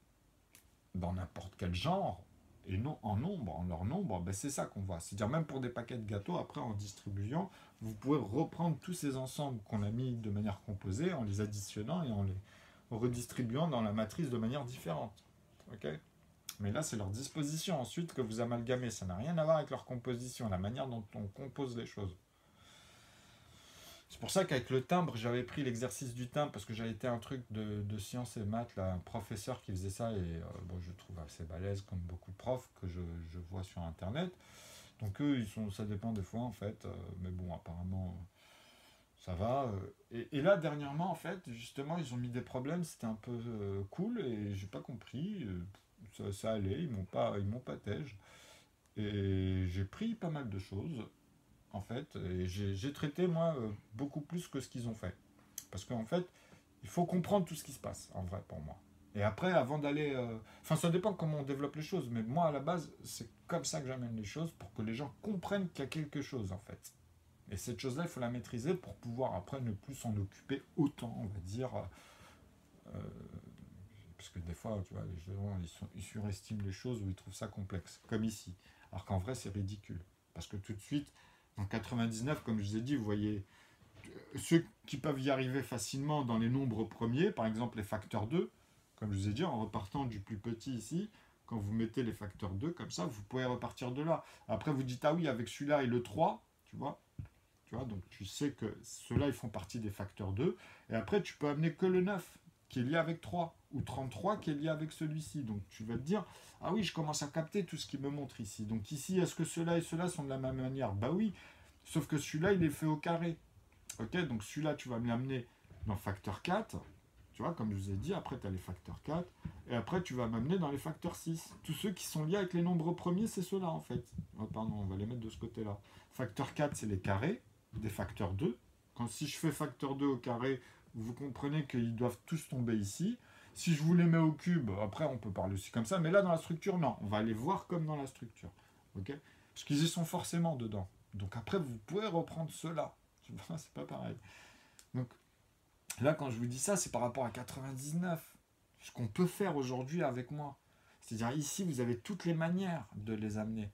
dans n'importe quel genre et non en nombre, en leur nombre, ben c'est ça qu'on voit. C'est-à-dire même pour des paquets de gâteaux, après en distribuant, vous pouvez reprendre tous ces ensembles qu'on a mis de manière composée en les additionnant et en les redistribuant dans la matrice de manière différente. Ok ? Mais là, c'est leur disposition ensuite que vous amalgamez. Ça n'a rien à voir avec leur composition, la manière dont on compose les choses. C'est pour ça qu'avec le timbre, j'avais pris l'exercice du timbre, parce que j'avais été un truc de sciences et maths, là, un professeur qui faisait ça, et bon, je trouve assez balèze, comme beaucoup de profs que je vois sur Internet. Donc eux, ça dépend des fois, en fait. Mais bon, apparemment, ça va. Et là, dernièrement, en fait, justement, ils ont mis des problèmes, c'était un peu cool, et j'ai pas compris. Ça allait, ils m'ont pas tège. Et j'ai pris pas mal de choses, en fait, et j'ai traité, moi, beaucoup plus que ce qu'ils ont fait. Parce qu'en fait, il faut comprendre tout ce qui se passe, en vrai, pour moi. Et après, avant d'aller... Enfin, ça dépend comment on développe les choses, mais moi, à la base, c'est comme ça que j'amène les choses, pour que les gens comprennent qu'il y a quelque chose, en fait. Et cette chose-là, il faut la maîtriser pour pouvoir après ne plus s'en occuper autant, on va dire. euh, Parce que des fois, tu vois, les gens, ils surestiment les choses ou ils trouvent ça complexe, comme ici. Alors qu'en vrai, c'est ridicule. Parce que tout de suite, en 99, comme je vous ai dit, vous voyez, ceux qui peuvent y arriver facilement dans les nombres premiers, par exemple les facteurs 2, comme je vous ai dit, en repartant du plus petit ici, quand vous mettez les facteurs 2 comme ça, vous pouvez repartir de là. Après, vous dites, ah oui, avec celui-là et le 3, tu vois, donc tu sais que ceux-là, ils font partie des facteurs 2. Et après, tu peux amener que le 9 qui est lié avec 3, ou 33 qui est lié avec celui-ci. Donc tu vas te dire, ah oui, je commence à capter tout ce qui me montre ici. Donc ici, est-ce que ceux-là et ceux-là sont de la même manière? Bah oui, sauf que celui-là, il est fait au carré. Ok, donc celui-là, tu vas me l'amener dans facteur 4. Tu vois, comme je vous ai dit, après tu as les facteurs 4. Et après, tu vas m'amener dans les facteurs 6. Tous ceux qui sont liés avec les nombres premiers, c'est ceux-là en fait. Oh, pardon, on va les mettre de ce côté-là. Facteur 4, c'est les carrés des facteurs 2. Quand si je fais facteur 2 au carré, vous comprenez qu'ils doivent tous tomber ici. Si je vous les mets au cube, après on peut parler aussi comme ça, mais là dans la structure, non. On va les voir comme dans la structure. Ok, parce qu'ils y sont forcément dedans. Donc après, vous pouvez reprendre ceux-là. C'est pas pareil. Donc là, quand je vous dis ça, c'est par rapport à 99. Ce qu'on peut faire aujourd'hui avec moi. C'est-à-dire ici, vous avez toutes les manières de les amener.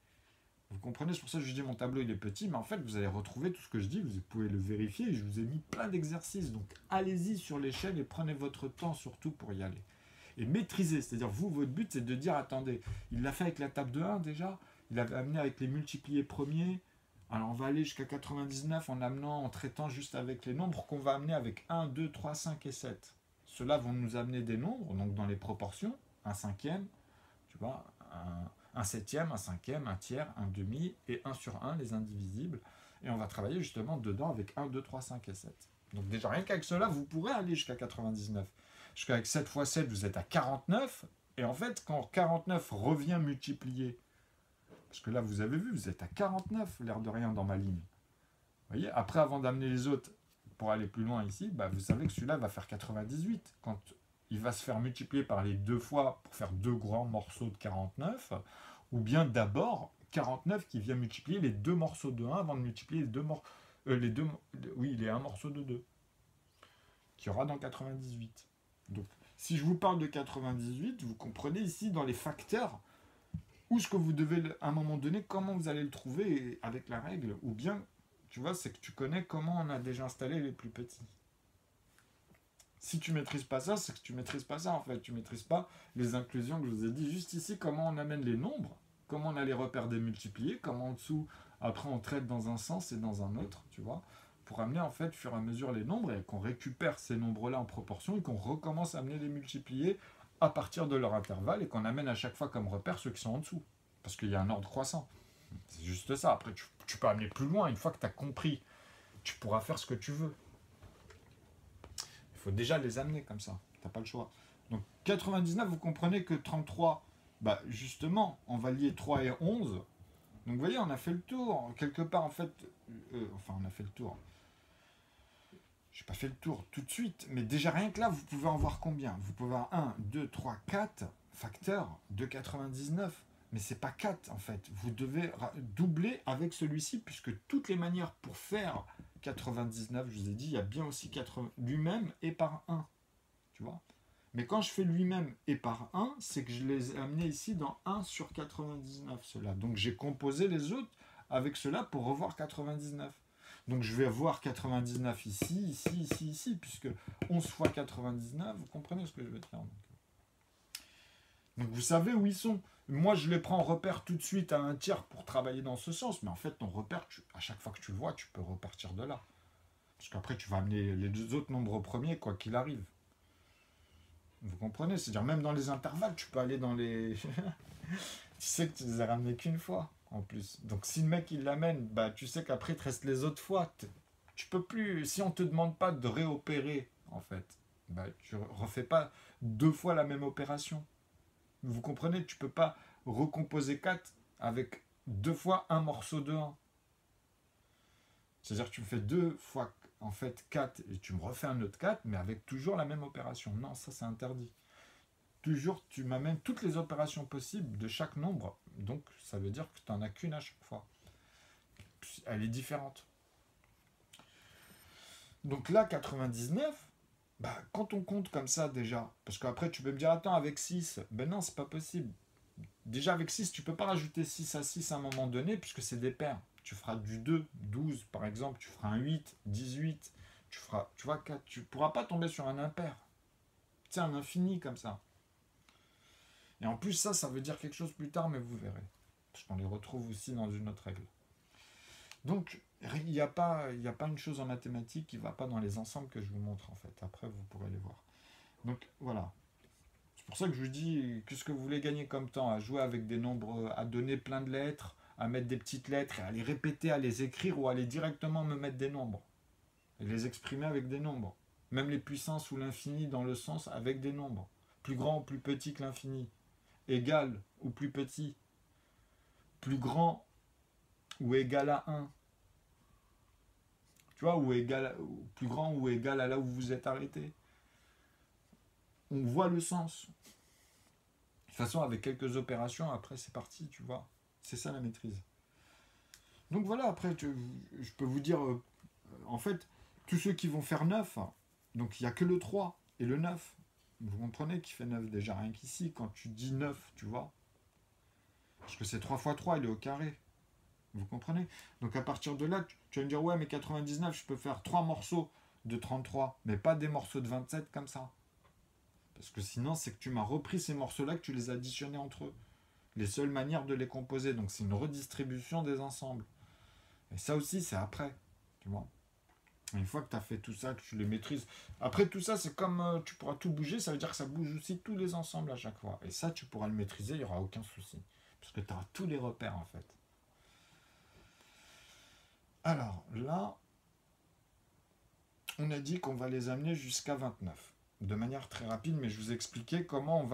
Vous comprenez, c'est pour ça que je dis mon tableau il est petit, mais en fait vous allez retrouver tout ce que je dis, vous pouvez le vérifier, je vous ai mis plein d'exercices, donc allez-y sur l'échelle et prenez votre temps surtout pour y aller. Et maîtriser, c'est-à-dire vous, votre but c'est de dire, attendez, il l'a fait avec la table de 1 déjà, il l'avait amené avec les multipliés premiers, alors on va aller jusqu'à 99 en amenant, en traitant juste avec les nombres qu'on va amener avec 1, 2, 3, 5 et 7. Ceux-là vont nous amener des nombres, donc dans les proportions, un cinquième, tu vois, un septième, un cinquième, un tiers, un demi et 1 sur 1, les indivisibles. Et on va travailler justement dedans avec 1, 2, 3, 5 et 7. Donc déjà rien qu'avec cela, vous pourrez aller jusqu'à 99. Jusqu'avec 7 fois 7, vous êtes à 49. Et en fait, quand 49 revient multiplier, parce que là vous avez vu, vous êtes à 49, l'air de rien dans ma ligne. Vous voyez, après avant d'amener les autres pour aller plus loin ici, bah, vous savez que celui-là va faire 98. Quand il va se faire multiplier par les deux fois pour faire deux grands morceaux de 49, ou bien d'abord 49 qui vient multiplier les deux morceaux de 1 avant de multiplier les un morceau de 2 qu'il y aura dans 98. Donc, si je vous parle de 98, vous comprenez ici dans les facteurs où ce que vous devez, à un moment donné, comment vous allez le trouver avec la règle, ou bien, tu vois, c'est que tu connais comment on a déjà installé les plus petits. Si tu maîtrises pas ça, c'est que tu maîtrises pas ça en fait. Tu maîtrises pas les inclusions que je vous ai dit juste ici, comment on amène les nombres, comment on a les repères démultipliés, comment en dessous, après on traite dans un sens et dans un autre, tu vois, pour amener en fait, au fur et à mesure les nombres et qu'on récupère ces nombres-là en proportion et qu'on recommence à amener les multipliés à partir de leur intervalle et qu'on amène à chaque fois comme repère ceux qui sont en dessous. Parce qu'il y a un ordre croissant. C'est juste ça. Après, tu peux amener plus loin. Une fois que tu as compris, tu pourras faire ce que tu veux. Il faut déjà les amener comme ça. Tu n'as pas le choix. Donc 99, vous comprenez que 33, bah justement, on va lier 3 et 11. Donc vous voyez, on a fait le tour. Quelque part, en fait, on a fait le tour. Je n'ai pas fait le tour tout de suite, mais déjà rien que là, vous pouvez en voir combien? Vous pouvez avoir 1, 2, 3, 4 facteurs de 99. Mais c'est pas 4 en fait. Vous devez doubler avec celui-ci, puisque toutes les manières pour faire 99, je vous ai dit, il y a bien aussi 80, lui-même et par 1. Tu vois? Mais quand je fais lui-même et par 1, c'est que je les ai amenés ici dans 1 sur 99, ceux-là. Donc j'ai composé les autres avec ceux-là pour revoir 99. Donc je vais voir 99 ici, ici, ici, ici, puisque 11 fois 99, vous comprenez ce que je veux dire. Donc vous savez où ils sont. Moi je les prends en repère tout de suite à un tiers pour travailler dans ce sens, mais en fait ton repère, à chaque fois que tu le vois, tu peux repartir de là. Parce qu'après tu vas amener les deux autres nombres premiers, quoi qu'il arrive. Vous comprenez? C'est-à-dire même dans les intervalles, tu peux aller dans les... Tu sais que tu les as ramenés qu'une fois, en plus. Donc si le mec il l'amène, bah tu sais qu'après il te reste les autres fois. Tu peux plus... Si on te demande pas de réopérer, en fait, bah tu refais pas deux fois la même opération. Vous comprenez? Tu peux pas recomposer 4 avec deux fois un morceau de 1. C'est-à-dire que tu me fais deux fois en fait 4 et tu me refais un autre 4, mais avec toujours la même opération. Non, ça c'est interdit. Toujours, tu m'amènes toutes les opérations possibles de chaque nombre. Donc, ça veut dire que tu n'en as qu'une à chaque fois. Elle est différente. Donc là, 99, bah, quand on compte comme ça déjà, parce qu'après tu peux me dire, attends, avec 6, ben non, c'est pas possible. Déjà avec 6, tu peux pas rajouter 6 à 6 à un moment donné, puisque c'est des paires. Tu feras du 2, 12 par exemple, tu feras un 8, 18, tu feras, tu vois, 4, tu pourras pas tomber sur un impair. C'est un infini comme ça. Et en plus, ça veut dire quelque chose plus tard, mais vous verrez. Parce qu'on les retrouve aussi dans une autre règle. Donc, il y a pas une chose en mathématiques qui ne va pas dans les ensembles que je vous montre, en fait. Après, vous pourrez les voir. Donc, voilà. C'est pour ça que je vous dis, qu'est-ce que vous voulez gagner comme temps à jouer avec des nombres, à donner plein de lettres, à mettre des petites lettres, et à les répéter, à les écrire, ou à aller directement me mettre des nombres. Et les exprimer avec des nombres. Même les puissances ou l'infini dans le sens avec des nombres. Plus grand ou plus petit que l'infini. Égal ou plus petit. Plus grand ou égal à un. Tu vois, ou égal, ou plus grand ou égal à là où vous êtes arrêté. On voit le sens. De toute façon, avec quelques opérations, après c'est parti, tu vois. C'est ça la maîtrise. Donc voilà, après, je peux vous dire, en fait, tous ceux qui vont faire 9, donc il n'y a que le 3 et le 9. Vous comprenez qui fait 9 déjà, rien qu'ici, quand tu dis 9, tu vois. Parce que c'est 3 fois 3, il est au carré. Vous comprenez? Donc à partir de là, tu vas me dire, ouais, mais 99, je peux faire 3 morceaux de 33, mais pas des morceaux de 27 comme ça. Parce que sinon, c'est que tu m'as repris ces morceaux-là, que tu les as additionnés entre eux. Les seules manières de les composer. Donc c'est une redistribution des ensembles. Et ça aussi, c'est après. Tu vois. Une fois que tu as fait tout ça, que tu les maîtrises. Après tout ça, c'est comme tu pourras tout bouger, ça veut dire que ça bouge aussi tous les ensembles à chaque fois. Et ça, tu pourras le maîtriser, il n'y aura aucun souci. Parce que tu auras tous les repères en fait. Alors là, on a dit qu'on va les amener jusqu'à 29. De manière très rapide, mais je vous expliquais comment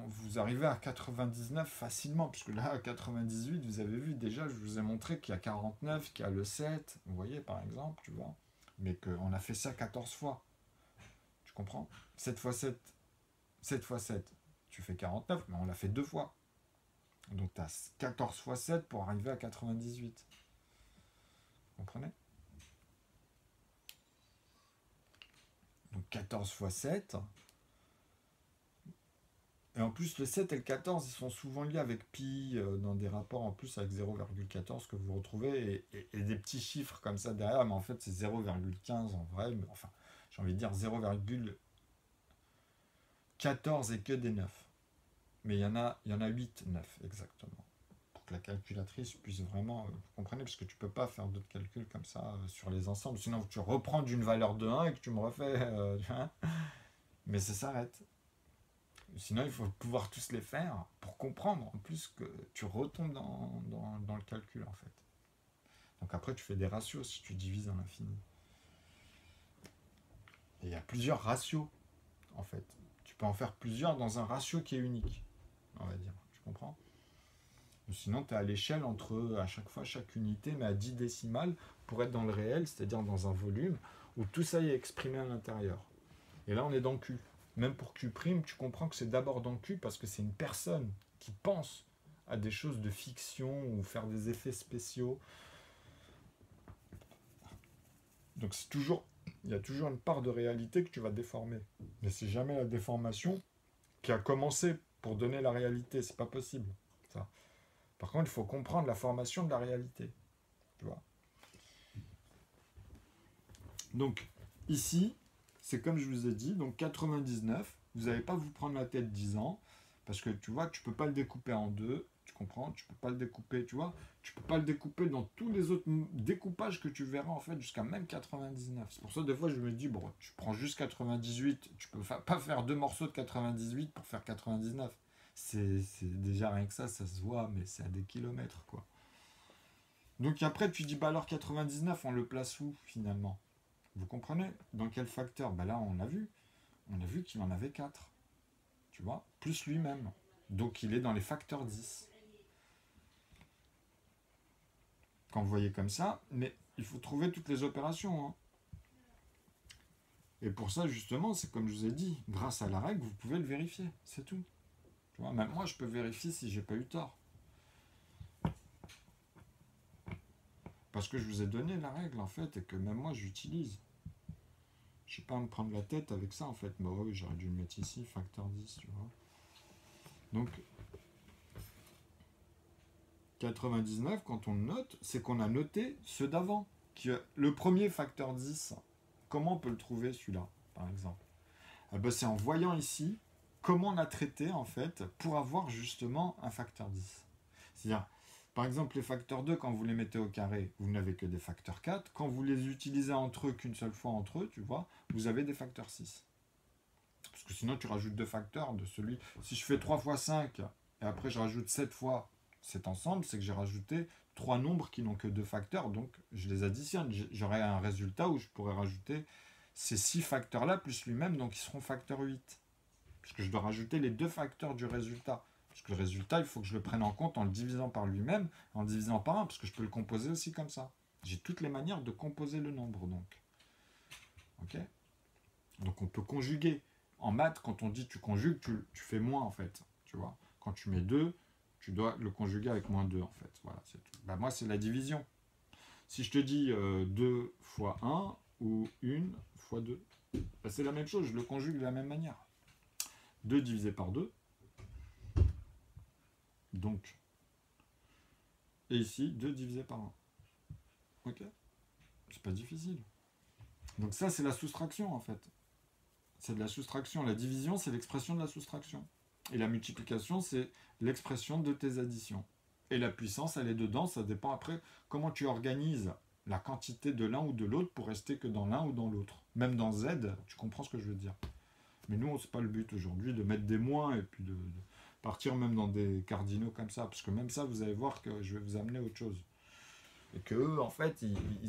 vous arrivez à 99 facilement, puisque là, à 98, vous avez vu déjà, je vous ai montré qu'il y a 49, qu'il y a le 7, vous voyez par exemple, tu vois, mais qu'on a fait ça 14 fois, tu comprends? 7 fois 7, 7 fois 7, tu fais 49, mais on l'a fait 2 fois. Donc tu as 14 fois 7 pour arriver à 98. Vous comprenez? Donc 14 fois 7. Et en plus, le 7 et le 14, ils sont souvent liés avec pi, dans des rapports en plus avec 0,14 que vous retrouvez, et des petits chiffres comme ça derrière, mais en fait c'est 0,15 en vrai, mais enfin, j'ai envie de dire 0,14 et que des 9. Mais il y en a 8, 9 exactement. Pour que la calculatrice puisse vraiment, vous comprenez, parce que tu peux pas faire d'autres calculs comme ça sur les ensembles, sinon tu reprends d'une valeur de 1 et que tu me refais, mais ça s'arrête. Sinon, il faut pouvoir tous les faire pour comprendre en plus que tu retombes dans le calcul en fait. Donc après, tu fais des ratios si tu divises à l'infini. Et il y a plusieurs ratios en fait. Tu peux en faire plusieurs dans un ratio qui est unique, on va dire. Tu comprends? Ou sinon, tu es à l'échelle entre à chaque fois chaque unité, mais à 10 décimales pour être dans le réel, c'est-à-dire dans un volume où tout ça est exprimé à l'intérieur. Et là, on est dans Q. Même pour Q', tu comprends que c'est d'abord dans Q parce que c'est une personne qui pense à des choses de fiction ou faire des effets spéciaux. Donc il y a toujours une part de réalité que tu vas déformer. Mais c'est jamais la déformation qui a commencé pour donner la réalité. C'est pas possible. Ça. Par contre, il faut comprendre la formation de la réalité. Tu vois. Donc ici, c'est comme je vous ai dit, donc 99, vous n'allez pas vous prendre la tête 10 ans, parce que tu vois, tu peux pas le découper en deux, tu comprends, tu peux pas le découper, tu vois, tu peux pas le découper dans tous les autres découpages que tu verras en fait jusqu'à même 99. C'est pour ça des fois je me dis, bon, tu prends juste 98, tu peux pas faire deux morceaux de 98 pour faire 99. C'est déjà rien que ça se voit, mais c'est à des kilomètres quoi. Donc après tu dis, bah alors 99, on le place où finalement? Vous comprenez? Dans quel facteur? Ben là, on a vu. On a vu qu'il en avait 4. Tu vois? Plus lui-même. Donc il est dans les facteurs 10. Quand vous voyez comme ça, mais il faut trouver toutes les opérations. Hein. Et pour ça, justement, c'est comme je vous ai dit, grâce à la règle, vous pouvez le vérifier. C'est tout. Tu vois? Même moi, je peux vérifier si j'ai pas eu tort. Parce que je vous ai donné la règle, en fait, et que même moi, j'utilise. Je ne vais pas me prendre la tête avec ça en fait. Bah oui, j'aurais dû le mettre ici, facteur 10, tu vois. Donc, 99, quand on le note, c'est qu'on a noté ceux d'avant. Le premier facteur 10, comment on peut le trouver celui-là, par exemple? Eh ben, c'est en voyant ici comment on a traité en fait pour avoir justement un facteur 10. C'est-à-dire, par exemple, les facteurs 2, quand vous les mettez au carré, vous n'avez que des facteurs 4. Quand vous les utilisez entre eux qu'une seule fois entre eux, tu vois, vous avez des facteurs 6. Parce que sinon, tu rajoutes deux facteurs de celui. Si je fais 3 fois 5 et après je rajoute 7 fois cet ensemble, c'est que j'ai rajouté trois nombres qui n'ont que deux facteurs, donc je les additionne. J'aurai un résultat où je pourrais rajouter ces 6 facteurs-là plus lui-même, donc ils seront facteur 8. Parce que je dois rajouter les deux facteurs du résultat. Parce que le résultat, il faut que je le prenne en compte en le divisant par lui-même, en le divisant par 1, parce que je peux le composer aussi comme ça. J'ai toutes les manières de composer le nombre, donc. Ok. Donc on peut conjuguer. En maths, quand on dit tu conjugues, tu fais moins en fait. Tu vois. Quand tu mets 2, tu dois le conjuguer avec moins 2 en fait. Voilà, c'est tout. Bah, moi, c'est la division. Si je te dis 2 fois 1 ou 1 fois 2, bah, c'est la même chose, je le conjugue de la même manière. 2 divisé par 2. Donc, et ici, 2 divisé par 1. Ok. C'est pas difficile. Donc ça, c'est la soustraction en fait. C'est de la soustraction. La division, c'est l'expression de la soustraction. Et la multiplication, c'est l'expression de tes additions. Et la puissance, elle est dedans. Ça dépend après comment tu organises la quantité de l'un ou de l'autre pour rester que dans l'un ou dans l'autre. Même dans Z, tu comprends ce que je veux dire. Mais nous, c'est pas le but aujourd'hui de mettre des moins et puis de partir même dans des cardinaux comme ça. Parce que même ça, vous allez voir que je vais vous amener autre chose. Et qu'eux, en fait, ils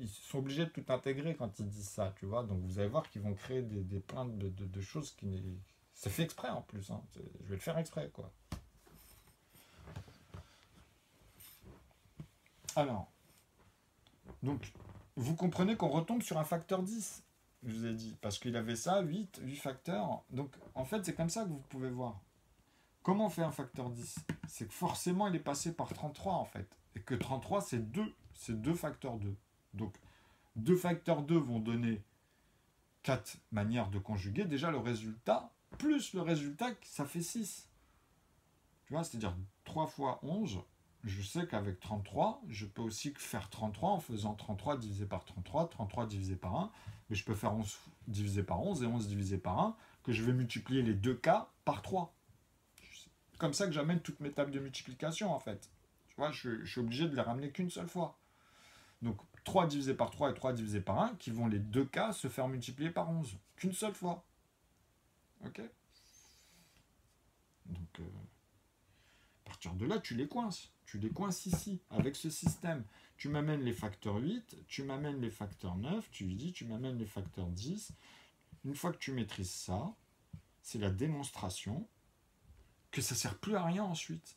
sont obligés de tout intégrer quand ils disent ça, tu vois. Donc vous allez voir qu'ils vont créer des plein de choses qui n'est. C'est fait exprès en plus, hein. Je vais le faire exprès, quoi. Alors, donc, vous comprenez qu'on retombe sur un facteur 10, je vous ai dit, parce qu'il avait ça, 8 facteurs. Donc, en fait, c'est comme ça que vous pouvez voir. Comment on fait un facteur 10? C'est que forcément, il est passé par 33, en fait. Et que 33, c'est 2 facteurs 2. Donc, 2 facteurs 2 vont donner 4 manières de conjuguer. Déjà, le résultat, plus le résultat, ça fait 6. Tu vois, c'est-à-dire 3 fois 11, je sais qu'avec 33, je peux aussi faire 33 en faisant 33 divisé par 33, 33 divisé par 1, mais je peux faire 11 divisé par 11 et 11 divisé par 1, que je vais multiplier les deux cas par 3. C'est comme ça que j'amène toutes mes tables de multiplication, en fait. Tu vois, je suis obligé de les ramener qu'une seule fois. Donc 3 divisé par 3 et 3 divisé par 1, qui vont les deux cas se faire multiplier par 11. Qu'une seule fois. Ok. Donc, à partir de là, tu les coinces. Tu les coinces ici, avec ce système. Tu m'amènes les facteurs 8, tu m'amènes les facteurs 9, tu lui dis, tu m'amènes les facteurs 10. Une fois que tu maîtrises ça, c'est la démonstration que ça ne sert plus à rien ensuite.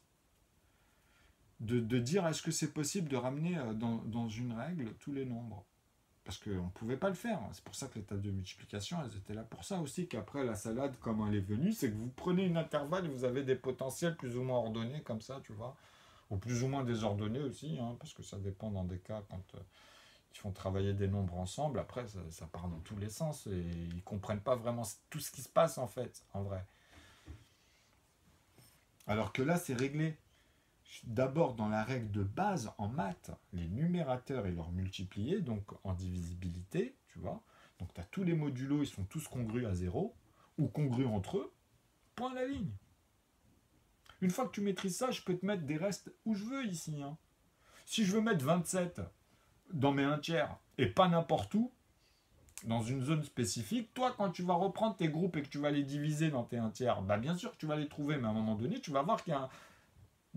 De dire est-ce que c'est possible de ramener dans une règle tous les nombres. Parce qu'on ne pouvait pas le faire. C'est pour ça que les tables de multiplication, elles étaient là pour ça aussi. Qu'après, la salade, comme elle est venue, c'est que vous prenez une intervalle et vous avez des potentiels plus ou moins ordonnés, comme ça, tu vois. Ou plus ou moins désordonnés aussi, hein, parce que ça dépend dans des cas quand ils font travailler des nombres ensemble. Après, ça part dans tous les sens et ils ne comprennent pas vraiment tout ce qui se passe, en fait, en vrai. Alors que là, c'est réglé. D'abord, dans la règle de base en maths, les numérateurs et leurs multipliés, donc en divisibilité, tu vois. Donc tu as tous les modulos, ils sont tous congrus à 0, ou congrus entre eux, point à la ligne. Une fois que tu maîtrises ça, je peux te mettre des restes où je veux ici. Hein. Si je veux mettre 27 dans mes 1 tiers, et pas n'importe où, dans une zone spécifique, toi, quand tu vas reprendre tes groupes et que tu vas les diviser dans tes 1 tiers, bah bien sûr que tu vas les trouver, mais à un moment donné, tu vas voir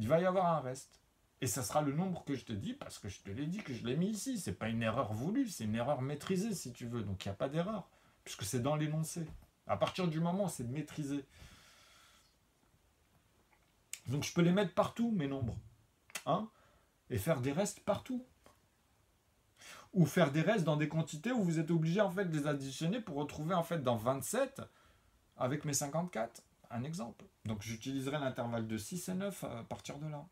il va y avoir un reste. Et ça sera le nombre que je te dis, parce que je te l'ai dit que je l'ai mis ici. C'est pas une erreur voulue, c'est une erreur maîtrisée, si tu veux. Donc il n'y a pas d'erreur, puisque c'est dans l'énoncé. À partir du moment où c'est maîtrisé. Donc je peux les mettre partout, mes nombres. Hein, et faire des restes partout. Ou faire des restes dans des quantités où vous êtes obligé en fait de les additionner pour retrouver en fait dans 27 avec mes 54. Un exemple. Donc j'utiliserai l'intervalle de 6 et 9 à partir de là.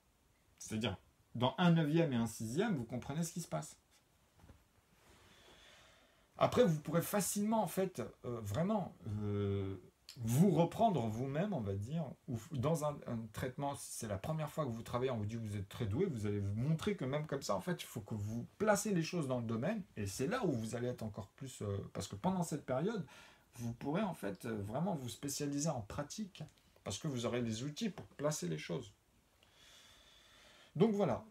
C'est-à-dire, dans un neuvième et un sixième, vous comprenez ce qui se passe. Après, vous pourrez facilement, en fait, vraiment, vous reprendre vous-même, on va dire, ou dans un traitement, si c'est la première fois que vous travaillez, on vous dit que vous êtes très doué, vous allez vous montrer que même comme ça, en fait, il faut que vous placez les choses dans le domaine, et c'est là où vous allez être encore plus... parce que pendant cette période, vous pourrez, en fait, vraiment vous spécialiser en pratique, parce que vous aurez les outils pour placer les choses. Donc voilà.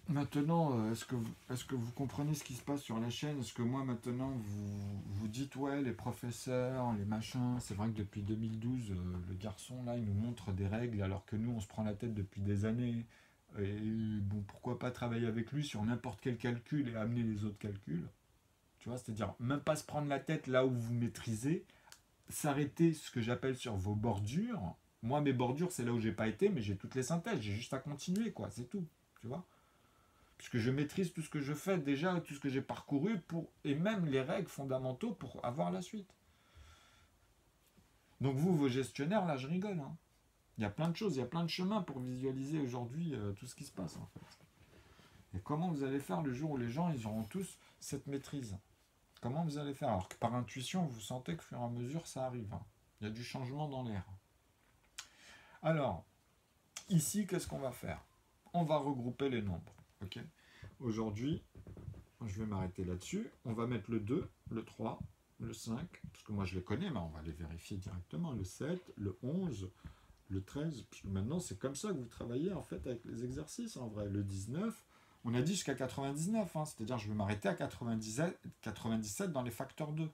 Maintenant, est-ce que vous comprenez ce qui se passe sur la chaîne? Est-ce que moi, maintenant, vous dites, ouais, les professeurs, les machins, c'est vrai que depuis 2012, le garçon, là, il nous montre des règles, alors que nous, on se prend la tête depuis des années. Et bon, pourquoi pas travailler avec lui sur n'importe quel calcul et amener les autres calculs? Tu vois, c'est-à-dire, même pas se prendre la tête là où vous maîtrisez, s'arrêter, ce que j'appelle sur vos bordures. Moi, mes bordures, c'est là où j'ai pas été, mais j'ai toutes les synthèses, j'ai juste à continuer, quoi, c'est tout. Tu vois? Puisque je maîtrise tout ce que je fais déjà, tout ce que j'ai parcouru, et même les règles fondamentaux pour avoir la suite. Donc vous, vos gestionnaires, là, je rigole. Hein. Il y a plein de choses, il y a plein de chemins pour visualiser aujourd'hui tout ce qui se passe, en fait. Et comment vous allez faire le jour où les gens, ils auront tous cette maîtrise? Comment vous allez faire? Alors que par intuition, vous sentez que, au fur et à mesure, ça arrive. Hein. Il y a du changement dans l'air. Alors, ici, qu'est-ce qu'on va faire? On va regrouper les nombres. Ok. Aujourd'hui, je vais m'arrêter là-dessus. On va mettre le 2, le 3, le 5, parce que moi je les connais, mais on va les vérifier directement. Le 7, le 11, le 13. Puis maintenant, c'est comme ça que vous travaillez en fait avec les exercices en vrai. Le 19, on a dit jusqu'à 99, hein, c'est-à-dire je vais m'arrêter à 97 dans les facteurs 2.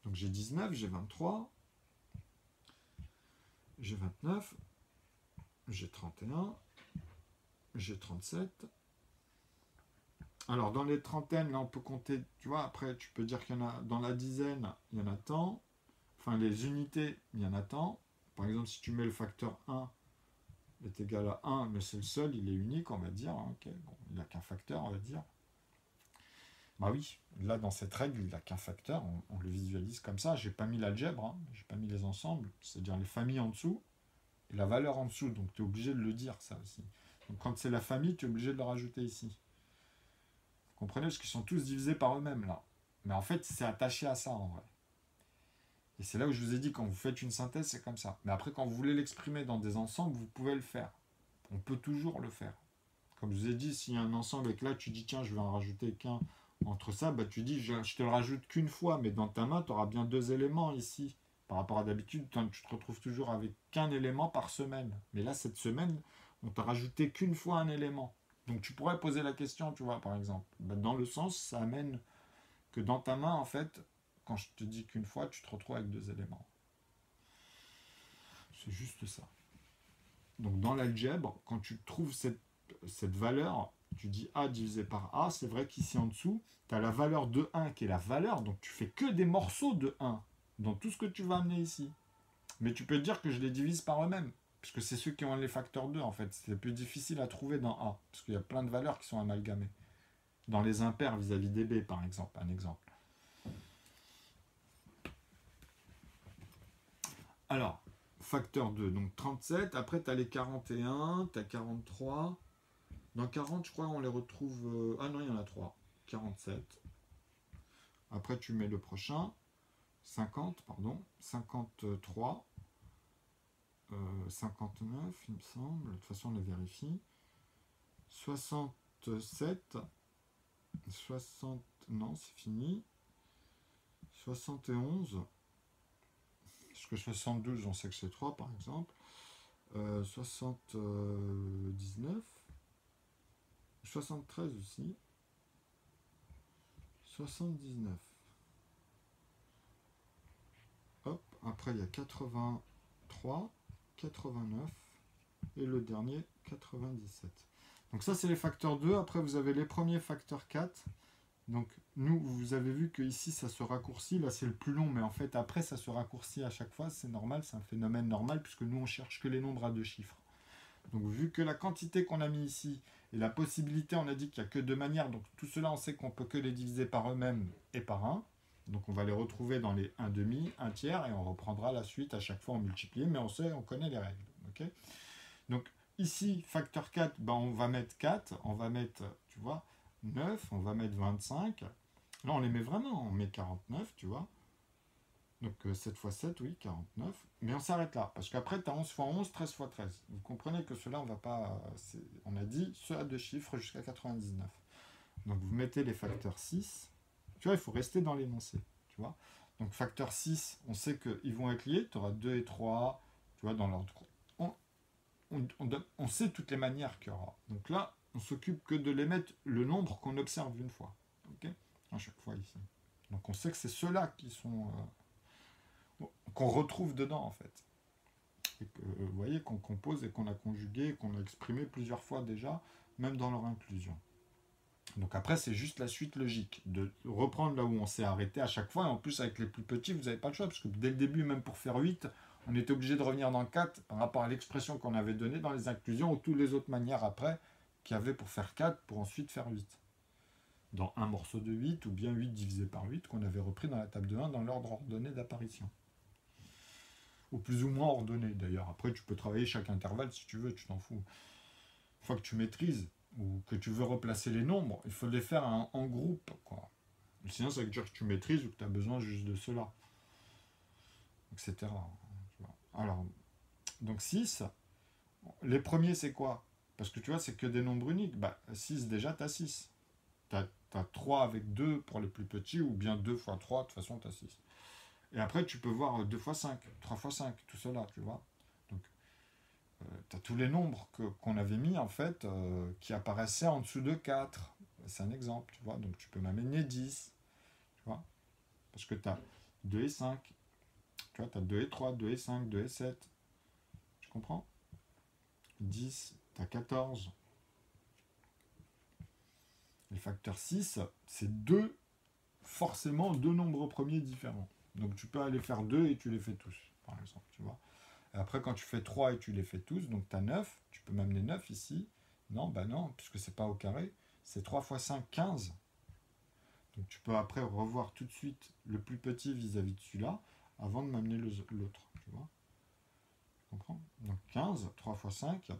Donc j'ai 19, j'ai 23, j'ai 29, j'ai 31, j'ai 37. Alors, dans les trentaines, là, on peut compter, tu vois, après, tu peux dire qu'il y en a, dans la dizaine, il y en a tant. Enfin, les unités, il y en a tant. Par exemple, si tu mets le facteur 1 est égal à 1, mais c'est le seul, il est unique, on va dire. Hein, ok, bon, il n'a qu'un facteur, on va dire. Bah oui, là, dans cette règle, il n'a qu'un facteur, on le visualise comme ça. J'ai pas mis l'algèbre, hein, j'ai pas mis les ensembles, c'est-à-dire les familles en dessous et la valeur en dessous. Donc, tu es obligé de le dire, ça aussi. Donc, quand c'est la famille, tu es obligé de le rajouter ici. Vous comprenez? Parce qu'ils sont tous divisés par eux-mêmes, là. Mais en fait, c'est attaché à ça, en vrai. Et c'est là où je vous ai dit, quand vous faites une synthèse, c'est comme ça. Mais après, quand vous voulez l'exprimer dans des ensembles, vous pouvez le faire. On peut toujours le faire. Comme je vous ai dit, s'il y a un ensemble et que là, tu dis, tiens, je vais en rajouter qu'un entre ça, bah, tu dis, je te le rajoute qu'une fois, mais dans ta main, tu auras bien deux éléments ici. Par rapport à d'habitude, tu te retrouves toujours avec qu'un élément par semaine. Mais là, cette semaine, on t'a rajouté qu'une fois un élément. Donc tu pourrais poser la question, tu vois, par exemple. Bah, dans le sens, ça amène que dans ta main, en fait, quand je te dis qu'une fois, tu te retrouves avec deux éléments. C'est juste ça. Donc dans l'algèbre, quand tu trouves cette valeur, tu dis A divisé par A, c'est vrai qu'ici en dessous, tu as la valeur de 1 qui est la valeur, donc tu fais que des morceaux de 1 dans tout ce que tu vas amener ici. Mais tu peux dire que je les divise par eux-mêmes, puisque c'est ceux qui ont les facteurs 2 en fait. C'est plus difficile à trouver dans A, parce qu'il y a plein de valeurs qui sont amalgamées. Dans les impairs vis-à-vis des B, par exemple, un exemple. Alors, facteur 2, donc 37. Après, tu as les 41, tu as 43. Dans 40, je crois, on les retrouve... Ah non, il y en a 3. 47. Après, tu mets le prochain. 50, pardon. 53. 59, il me semble. De toute façon, on les vérifie. 67. 60... Non, c'est fini. 71. Parce que 72, on sait que c'est 3, par exemple. 79. 73 aussi. 79. Hop, après il y a 83, 89 et le dernier 97. Donc ça c'est les facteurs 2. Après vous avez les premiers facteurs 4. Donc nous, vous avez vu que ici ça se raccourcit. Là c'est le plus long, mais en fait après ça se raccourcit à chaque fois. C'est normal, c'est un phénomène normal puisque nous on cherche que les nombres à deux chiffres. Donc vu que la quantité qu'on a mis ici et la possibilité, on a dit qu'il n'y a que deux manières, donc tout cela on sait qu'on peut que les diviser par eux-mêmes et par 1. Donc on va les retrouver dans les 1 demi, 1 tiers, et on reprendra la suite à chaque fois en multiplié, mais on sait, on connaît les règles. Okay, donc ici, facteur 4, ben, on va mettre 4, on va mettre, tu vois, 9, on va mettre 25. Là, on les met vraiment, on met 49, tu vois. Donc 7 fois 7, oui, 49. Mais on s'arrête là, parce qu'après, tu as 11 fois 11, 13 fois 13. Vous comprenez que cela, on va pas... On a dit, ceux à deux chiffres jusqu'à 99. Donc vous mettez les facteurs 6. Tu vois, il faut rester dans l'énoncé, tu vois. Donc facteur 6, on sait qu'ils vont être liés. Tu auras 2 et 3, tu vois, dans l'ordre. On sait toutes les manières qu'il y aura. Donc là, on s'occupe que de les mettre le nombre qu'on observe une fois. Ok, à chaque fois ici. Donc on sait que c'est ceux-là qui sont... qu'on retrouve dedans, en fait. Et que, vous voyez, qu'on compose et qu'on a conjugué, qu'on a exprimé plusieurs fois déjà, même dans leur inclusion. Donc après, c'est juste la suite logique, de reprendre là où on s'est arrêté à chaque fois. Et en plus, avec les plus petits, vous n'avez pas le choix, parce que dès le début, même pour faire 8, on était obligé de revenir dans 4 par rapport à l'expression qu'on avait donnée dans les inclusions ou toutes les autres manières après qu'il y avait pour faire 4 pour ensuite faire 8. Dans un morceau de 8 ou bien 8 divisé par 8 qu'on avait repris dans la table de 1 dans l'ordre ordonné d'apparition. Ou plus ou moins ordonné d'ailleurs. Après, tu peux travailler chaque intervalle si tu veux, tu t'en fous. Une fois que tu maîtrises ou que tu veux replacer les nombres, il faut les faire en groupe, quoi. Sinon, ça veut dire que tu maîtrises ou que tu as besoin juste de cela, etc. Alors, donc 6, les premiers, c'est quoi? Parce que tu vois, c'est que des nombres uniques. Bah, 6, déjà, tu as 6. Tu as 3 avec 2 pour les plus petits, ou bien 2 fois 3, de toute façon, tu as 6. Et après, tu peux voir 2 fois 5, 3 fois 5, tout cela, tu vois. Donc, tu as tous les nombres qu'on avait mis, en fait, qui apparaissaient en dessous de 4. C'est un exemple, tu vois. Donc, tu peux m'amener 10, tu vois. Parce que tu as 2 et 5. Tu vois, tu as 2 et 3, 2 et 5, 2 et 7. Tu comprends? 10, tu as 14. Les facteurs 6, c'est forcément deux nombres premiers différents. Donc tu peux aller faire 2 et tu les fais tous, par exemple, tu vois. Et après, quand tu fais 3 et tu les fais tous, donc tu as 9, tu peux m'amener 9 ici. Non, bah non, puisque c'est pas au carré. C'est 3 fois 5, 15. Donc tu peux après revoir tout de suite le plus petit vis-à-vis de celui-là, avant de m'amener l'autre, tu vois. Tu comprends? Donc 15, 3 fois 5.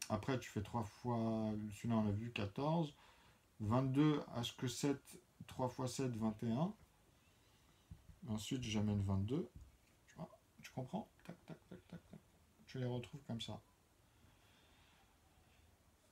Après, tu fais 3 fois, celui-là on a vu, 14. 22, H que 7, 3 fois 7, 21. Ensuite, j'amène 22. Tu vois, tu comprends? Tac, tac, tac, tac, tac. Je les retrouve comme ça.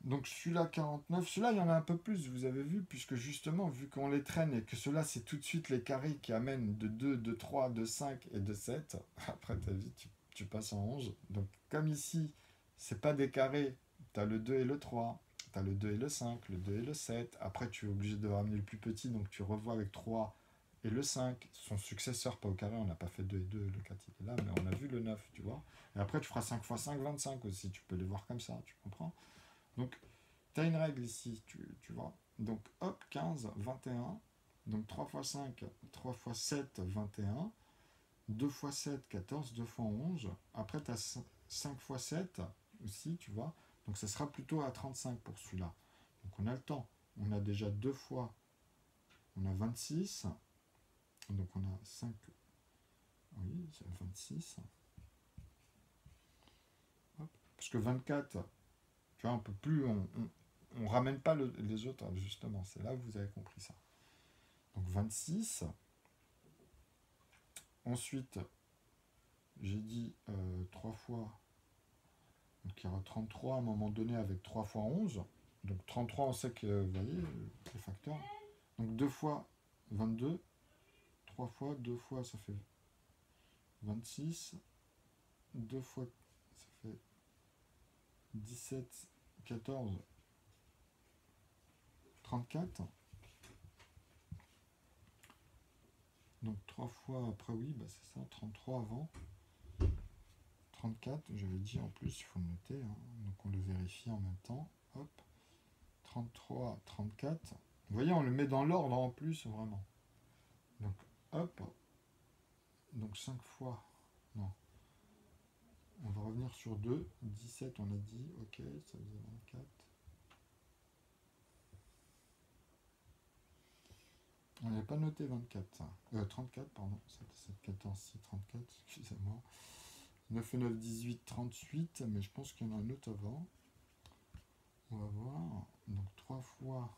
Donc celui-là 49, celui-là il y en a un peu plus, vous avez vu, puisque justement, vu qu'on les traîne et que ceux-là c'est tout de suite les carrés qui amènent de 2, de 3, de 5 et de 7, après ta vie tu passes en 11. Donc comme ici, c'est pas des carrés, tu as le 2 et le 3, tu as le 2 et le 5, le 2 et le 7, après tu es obligé de ramener le plus petit, donc tu revois avec 3 et le 5, son successeur pas au carré, on n'a pas fait 2 et 2, le 4 il est là, mais on a vu le 9, tu vois. Et après tu feras 5 fois 5, 25 aussi, tu peux les voir comme ça, tu comprends? Donc, tu as une règle ici, tu vois. Donc, hop, 15, 21. Donc, 3 fois 5, 3 fois 7, 21. 2 fois 7, 14. 2 fois 11. Après, tu as 5 fois 7 aussi, tu vois. Donc, ça sera plutôt à 35 pour celui-là. Donc, on a le temps. On a déjà 2 fois. On a 26. Donc, on a 5. Oui, c'est 26. Hop. Parce que 24, tu vois, on peut plus. On ramène pas les autres, justement. C'est là que vous avez compris ça. Donc 26. Ensuite, j'ai dit 3 fois. Donc il y aura 33 à un moment donné avec 3 fois 11. Donc 33, on sait que, vous voyez, les facteurs. Donc 2 fois 22. 3 fois, 2 fois, ça fait 26. 2 fois, ça fait 17, 14, 34. Donc 3 fois, après oui, bah c'est ça, 33 avant. 34, j'avais dit en plus, il faut le noter, hein. Donc on le vérifie en même temps. Hop, 33, 34. Vous voyez, on le met dans l'ordre en plus, vraiment. Donc hop, donc 5 fois, non. On va revenir sur 2, 17 on a dit, ok, ça faisait 24. On n'avait pas noté 24, ça. 34, pardon, 7, 14, 6, 34, excusez-moi. 9 et 9, 18, 38, mais je pense qu'il y en a un autre avant. On va voir. Donc 3 fois...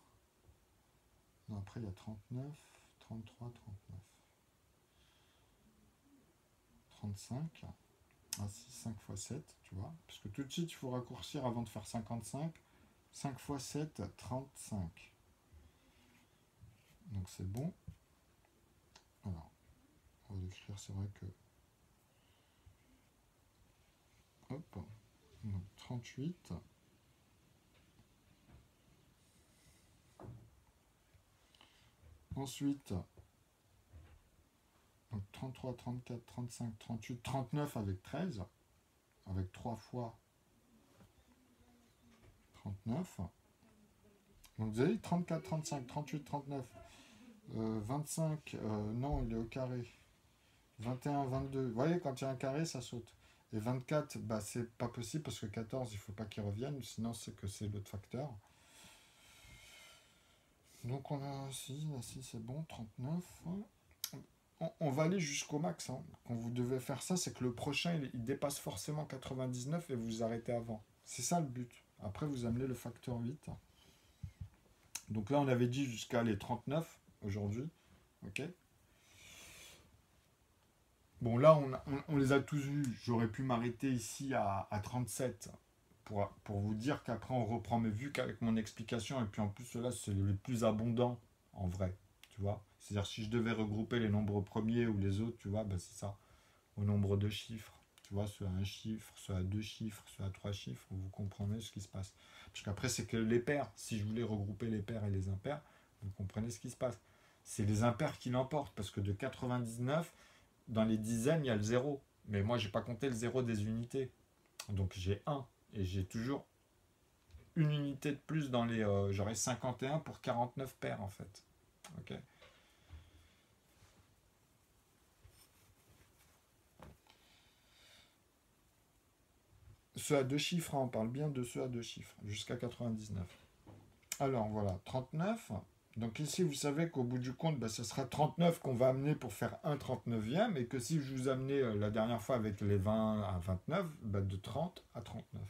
Non, après il y a 39, 33, 39. 35. Ah si, 5 fois 7, tu vois. Parce que tout de suite, il faut raccourcir avant de faire 55. 5 fois 7, 35. Donc c'est bon. Alors, on va l'écrire, c'est vrai que... Hop. Donc 38. Ensuite, donc 33, 34, 35, 38, 39 avec 13. Avec 3 fois 39. Donc vous avez 34, 35, 38, 39. 25, non, il est au carré. 21, 22. Vous voyez, quand il y a un carré, ça saute. Et 24, bah, c'est pas possible parce que 14, il ne faut pas qu'il revienne, sinon c'est que c'est l'autre facteur. Donc on a 6, c'est bon, 39. On va aller jusqu'au max. Hein. Quand vous devez faire ça, c'est que le prochain, il dépasse forcément 99 et vous vous arrêtez avant. C'est ça le but. Après, vous amenez le facteur 8. Donc là, on avait dit jusqu'à les 39 aujourd'hui. Ok. Bon, là, on les a tous vus. J'aurais pu m'arrêter ici à 37 pour vous dire qu'après, on reprend. Mais vu qu'avec mon explication, et puis en plus, ceux-là, c'est les plus abondants, en vrai. Tu vois. C'est-à-dire, si je devais regrouper les nombres premiers ou les autres, tu vois, bah, c'est ça. Au nombre de chiffres. Tu vois, ceux à un chiffre, ceux à deux chiffres, ceux à trois chiffres. Vous comprenez ce qui se passe. Parce qu'après, c'est que les pairs. Si je voulais regrouper les pairs et les impairs, vous comprenez ce qui se passe. C'est les impairs qui l'emportent. Parce que de 99... Dans les dizaines, il y a le zéro. Mais moi, j'ai pas compté le zéro des unités. Donc j'ai 1. Et j'ai toujours une unité de plus dans les... j'aurai 51 pour 49 paires, en fait. Ok. Ceux à deux chiffres, hein, on parle bien de ceux à deux chiffres, jusqu'à 99. Alors voilà, 39. Donc ici, vous savez qu'au bout du compte, bah, ce sera 39 qu'on va amener pour faire un 39e, et que si je vous amenais la dernière fois avec les 20 à 29, bah, de 30 à 39.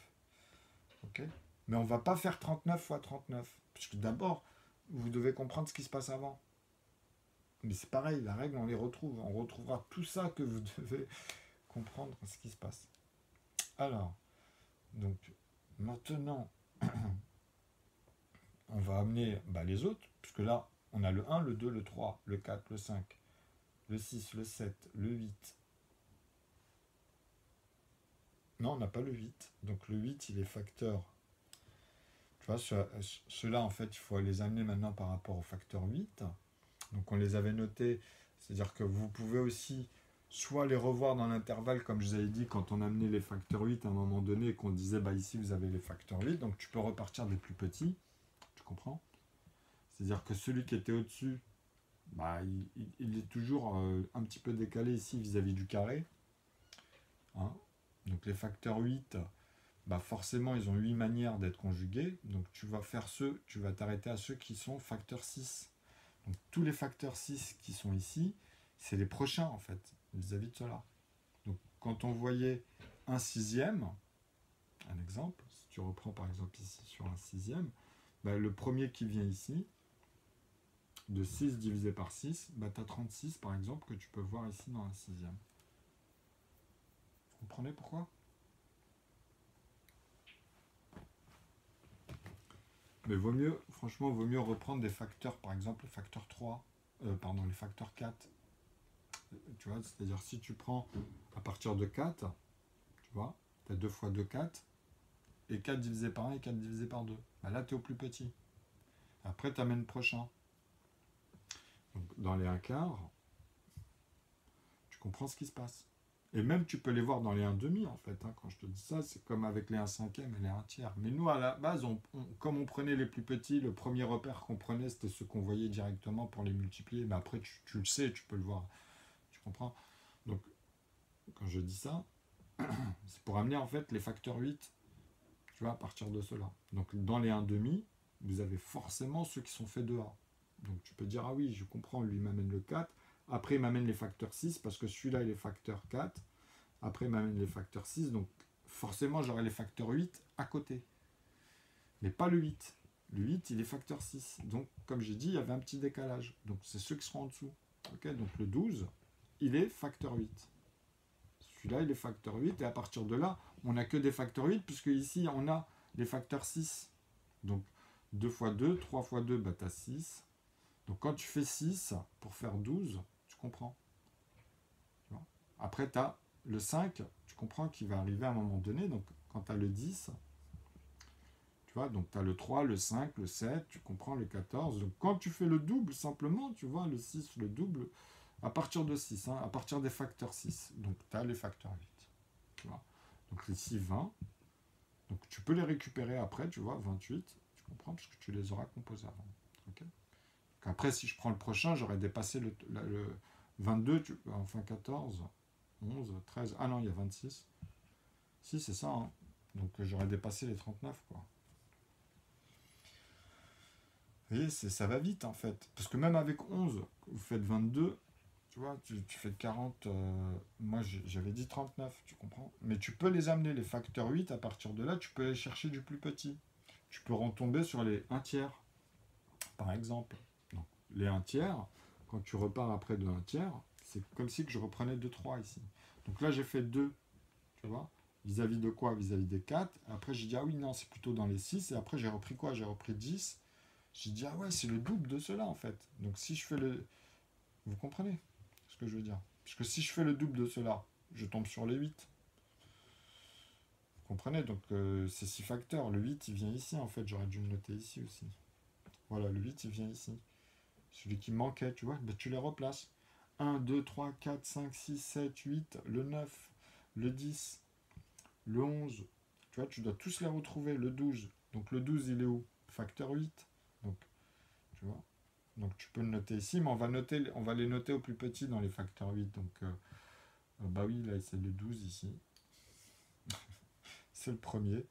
Ok. Mais on ne va pas faire 39 fois 39. Puisque d'abord, vous devez comprendre ce qui se passe avant. Mais c'est pareil, la règle, on les retrouve. On retrouvera tout ça que vous devez comprendre ce qui se passe. Alors, donc, maintenant, on va amener les autres, puisque là, on a le 1, le 2, le 3, le 4, le 5, le 6, le 7, le 8. Non, on n'a pas le 8. Donc le 8, il est facteur. Tu vois, ceux-là, en fait, il faut les amener maintenant par rapport au facteur 8. Donc on les avait notés, c'est-à-dire que vous pouvez aussi soit les revoir dans l'intervalle, comme je vous avais dit, quand on amenait les facteurs 8 à un moment donné, et qu'on disait, ici vous avez les facteurs 8, donc tu peux repartir des plus petits, tu comprends? C'est-à-dire que celui qui était au-dessus, il est toujours un petit peu décalé ici vis-à-vis du carré. Hein. Donc les facteurs 8, forcément ils ont 8 manières d'être conjugués, donc tu vas t'arrêter à ceux qui sont facteurs 6. Donc tous les facteurs 6 qui sont ici, c'est les prochains en fait, vis-à-vis de cela. Donc quand on voyait un sixième, un exemple, si tu reprends par exemple ici sur un sixième, le premier qui vient ici, de 6 divisé par 6, tu as 36 par exemple que tu peux voir ici dans un sixième. Vous comprenez pourquoi? Mais franchement, vaut mieux reprendre des facteurs, par exemple le facteur 3, les facteurs 4. Tu vois, c'est-à-dire si tu prends à partir de 4, tu vois, tu as 2 fois 2, 4, et 4 divisé par 1 et 4 divisé par 2. Là, tu es au plus petit. Après, tu amènes le prochain. Donc, dans les 1 quart, tu comprends ce qui se passe. Et même, tu peux les voir dans les 1 demi, en fait. Hein, quand je te dis ça, c'est comme avec les 1 cinquième et les 1 tiers. Mais nous, à la base, comme on prenait les plus petits, le premier repère qu'on prenait, c'était ceux qu'on voyait directement pour les multiplier. Mais après, tu le sais, tu peux le voir. Tu comprends? Donc, quand je dis ça, c'est pour amener, en fait, les facteurs 8, tu vois, à partir de cela. Donc, dans les 1 demi, vous avez forcément ceux qui sont faits de A. Donc, tu peux dire, ah oui, je comprends, lui m'amène le 4. Après, il m'amène les facteurs 6, parce que celui-là, il est facteur 4. Après, il m'amène les facteurs 6, donc forcément, j'aurai les facteurs 8 à côté. Mais pas le 8. Le 8, il est facteur 6. Donc, comme j'ai dit, il y avait un petit décalage. Donc, c'est ceux qui seront en dessous. Okay, donc, le 12, il est facteur 8. Celui-là, il est facteur 8. Et à partir de là, on n'a que des facteurs 8, puisque ici, on a les facteurs 6. Donc, 2 fois 2, 3 fois 2, bah, tu as 6. Donc, quand tu fais 6 pour faire 12, tu comprends. Tu vois. Après, tu as le 5, tu comprends qu'il va arriver à un moment donné. Donc, quand tu as le 10, tu vois, donc tu as le 3, le 5, le 7, tu comprends le 14. Donc, quand tu fais le double, simplement, tu vois, le 6, le double, à partir de 6, hein, à partir des facteurs 6. Donc, tu as les facteurs 8. Tu vois. Donc, ici, 20. Donc, tu peux les récupérer après, tu vois, 28. Tu comprends, parce que tu les auras composés avant. Okay. Donc, après, si je prends le prochain, j'aurais dépassé le 22, enfin 14, 11, 13. Ah non, il y a 26. Si, c'est ça. Hein. Donc, j'aurais dépassé les 39, quoi. Vous voyez, ça va vite, en fait. Parce que même avec 11, vous faites 22, tu vois, tu fais 40. Moi, j'avais dit 39, tu comprends. Mais tu peux les amener, les facteurs 8, à partir de là, tu peux aller chercher du plus petit. Tu peux retomber sur les 1 tiers, par exemple. Donc, les 1 tiers, quand tu repars après de 1 tiers, c'est comme si que je reprenais 2, 3 ici. Donc là, j'ai fait 2, tu vois. Vis-à-vis de quoi? Vis-à-vis des 4. Après, j'ai dit, ah oui, non, c'est plutôt dans les 6. Et après, j'ai repris quoi? J'ai repris 10. J'ai dit, ah ouais, c'est le double de cela, en fait. Donc, si je fais le... Vous comprenez ce que je veux dire? Parce que si je fais le double de cela, je tombe sur les 8. Vous comprenez? Donc, c'est 6 facteurs. Le 8, il vient ici, en fait. J'aurais dû le noter ici aussi. Voilà, le 8, il vient ici. Celui qui manquait, tu vois, ben, tu les replaces. 1, 2, 3, 4, 5, 6, 7, 8, le 9, le 10, le 11. Tu vois, tu dois tous les retrouver. Le 12. Donc, le 12, il est où? Facteur 8. Donc, tu vois. Donc tu peux le noter ici, mais on va les noter au plus petit dans les facteurs 8. Donc, bah oui, là, c'est le 12 ici. C'est le premier.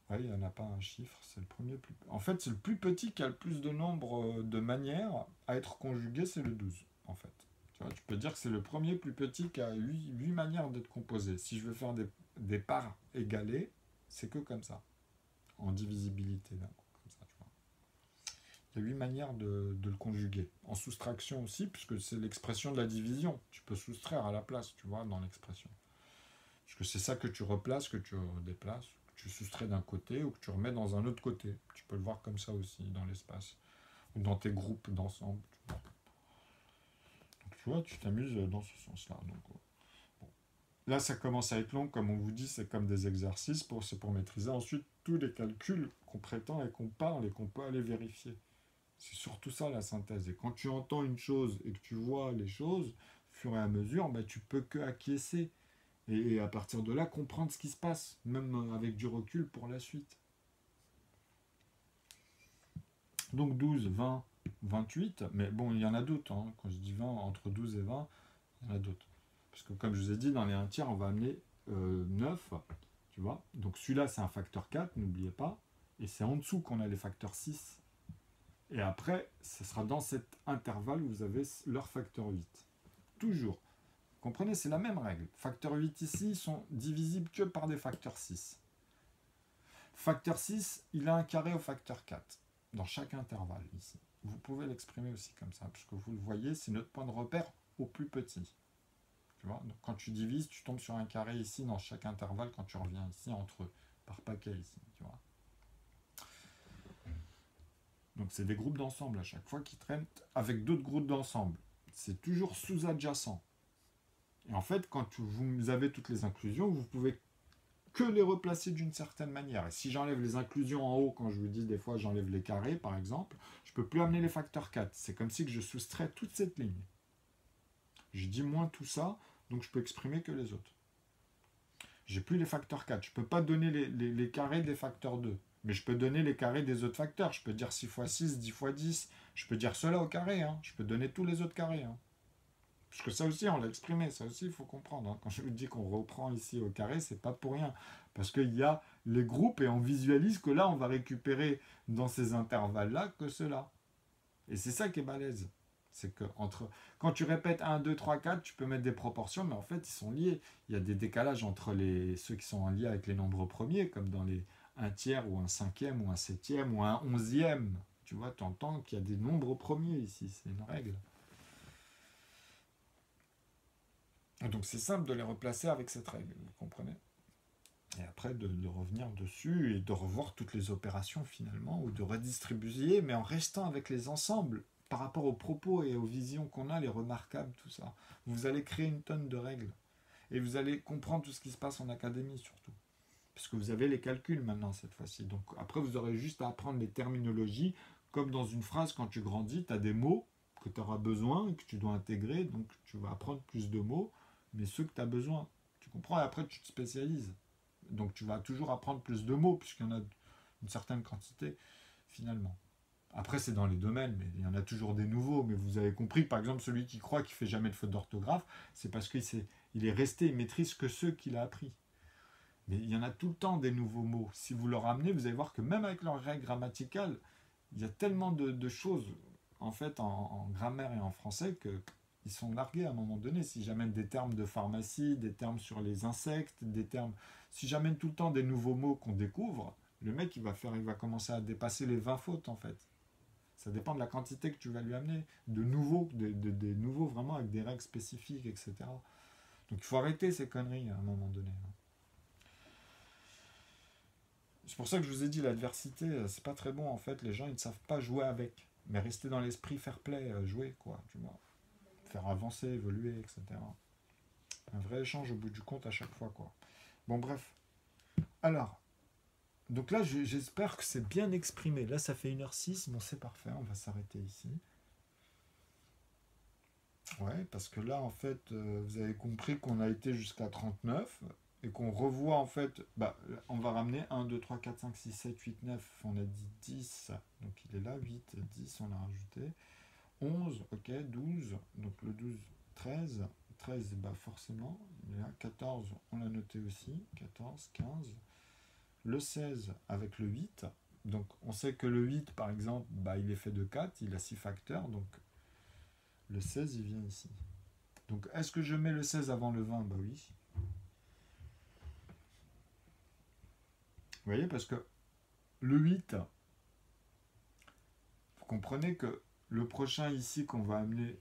Oui, il n'y en a pas un chiffre, c'est le premier. En fait, c'est le plus petit qui a le plus de nombre de manières à être conjugué, c'est le 12, en fait. Tu vois, tu peux dire que c'est le premier plus petit qui a 8 manières d'être composé. Si je veux faire des parts égalées, c'est que comme ça, en divisibilité. Là. Il y a 8 manières de le conjuguer. En soustraction aussi, puisque c'est l'expression de la division. Tu peux soustraire à la place, tu vois, dans l'expression. Parce que c'est ça que tu replaces, que tu déplaces, que tu soustrais d'un côté ou que tu remets dans un autre côté. Tu peux le voir comme ça aussi, dans l'espace. Ou dans tes groupes d'ensemble. Donc tu vois, tu t'amuses dans ce sens-là. Donc, bon. Là, ça commence à être long, comme on vous dit, c'est comme des exercices, c'est pour maîtriser ensuite tous les calculs qu'on prétend et qu'on parle et qu'on peut aller vérifier. C'est surtout ça la synthèse. Et quand tu entends une chose et que tu vois les choses, au fur et à mesure, bah, tu peux que acquiescer. Et à partir de là, comprendre ce qui se passe, même avec du recul pour la suite. Donc 12, 20, 28, mais bon, il y en a d'autres. Hein. Quand je dis 20, entre 12 et 20, il y en a d'autres. Parce que comme je vous ai dit, dans les 1 tiers, on va amener 9, tu vois. Donc celui-là, c'est un facteur 4, n'oubliez pas. Et c'est en dessous qu'on a les facteurs 6. Et après, ce sera dans cet intervalle où vous avez leur facteur 8. Toujours. Vous comprenez, c'est la même règle. Facteur 8 ici, ils sont divisibles que par des facteurs 6. Facteur 6, il a un carré au facteur 4, dans chaque intervalle ici. Vous pouvez l'exprimer aussi comme ça, puisque vous le voyez, c'est notre point de repère au plus petit. Tu vois, donc quand tu divises, tu tombes sur un carré ici, dans chaque intervalle, quand tu reviens ici, entre eux, par paquet ici, tu vois. Donc c'est des groupes d'ensemble à chaque fois qui traînent avec d'autres groupes d'ensemble. C'est toujours sous-adjacent. Et en fait, quand vous avez toutes les inclusions, vous pouvez que les replacer d'une certaine manière. Et si j'enlève les inclusions en haut, quand je vous dis des fois j'enlève les carrés par exemple, je ne peux plus amener les facteurs 4. C'est comme si que je soustrais toute cette ligne. Je dis moins tout ça, donc je peux exprimer que les autres. J'ai plus les facteurs 4. Je ne peux pas donner les carrés des facteurs 2. Mais je peux donner les carrés des autres facteurs. Je peux dire 6 fois 6, 10 fois 10. Je peux dire cela au carré. Hein. Je peux donner tous les autres carrés. Hein. Parce que ça aussi, on l'a exprimé. Ça aussi, il faut comprendre. Hein. Quand je vous dis qu'on reprend ici au carré, c'est pas pour rien. Parce qu'il y a les groupes et on visualise que là, on va récupérer dans ces intervalles-là que cela. Et c'est ça qui est balèze. C'est que quand tu répètes 1, 2, 3, 4, tu peux mettre des proportions, mais en fait, ils sont liés. Il y a des décalages entre ceux qui sont en lien avec les nombres premiers, comme dans les un tiers ou un cinquième ou un septième ou un onzième. Tu vois, tu entends qu'il y a des nombres premiers ici, c'est une règle. Et donc c'est simple de les replacer avec cette règle, vous comprenez? Et après de revenir dessus et de revoir toutes les opérations finalement, ou de redistribuer, mais en restant avec les ensembles, par rapport aux propos et aux visions qu'on a, les remarquables, tout ça. Vous allez créer une tonne de règles. Et vous allez comprendre tout ce qui se passe en académie surtout. Puisque vous avez les calculs maintenant cette fois-ci. Donc après vous aurez juste à apprendre les terminologies. Comme dans une phrase, quand tu grandis, tu as des mots que tu auras besoin et que tu dois intégrer. Donc tu vas apprendre plus de mots, mais ceux que tu as besoin. Tu comprends? Et après tu te spécialises. Donc tu vas toujours apprendre plus de mots, puisqu'il y en a une certaine quantité, finalement. Après, c'est dans les domaines, mais il y en a toujours des nouveaux. Mais vous avez compris, par exemple, celui qui croit qu'il ne fait jamais de faute d'orthographe, c'est parce qu'il est resté, il maîtrise que ceux qu'il a appris. Mais il y en a tout le temps des nouveaux mots. Si vous leur ramenez, vous allez voir que même avec leurs règles grammaticales, il y a tellement de choses, en fait, en grammaire et en français, qu'ils sont largués à un moment donné. Si j'amène des termes de pharmacie, des termes sur les insectes, des termes... Si j'amène tout le temps des nouveaux mots qu'on découvre, le mec, il va commencer à dépasser les 20 fautes, en fait. Ça dépend de la quantité que tu vas lui amener, de nouveaux, des nouveaux vraiment avec des règles spécifiques, etc. Donc il faut arrêter ces conneries à un moment donné. C'est pour ça que je vous ai dit, l'adversité, c'est pas très bon en fait. Les gens, ils ne savent pas jouer avec. Mais rester dans l'esprit fair play, jouer quoi, tu vois. Faire avancer, évoluer, etc. Un vrai échange au bout du compte à chaque fois, quoi. Bon, bref. Alors, donc là, j'espère que c'est bien exprimé. Là, ça fait 1h06, bon, c'est parfait, on va s'arrêter ici. Ouais, parce que là, en fait, vous avez compris qu'on a été jusqu'à 39 et qu'on revoit, en fait, on va ramener 1, 2, 3, 4, 5, 6, 7, 8, 9, on a dit 10, donc il est là, 8, 10, on l'a rajouté, 11, ok, 12, donc le 12, 13, 13, bah forcément, il est là, 14, on l'a noté aussi, 14, 15, le 16 avec le 8, donc on sait que le 8, par exemple, il est fait de 4, il a 6 facteurs, donc le 16, il vient ici. Donc, est-ce que je mets le 16 avant le 20? Bah oui. Vous voyez, parce que le 8, vous comprenez que le prochain ici qu'on va amener,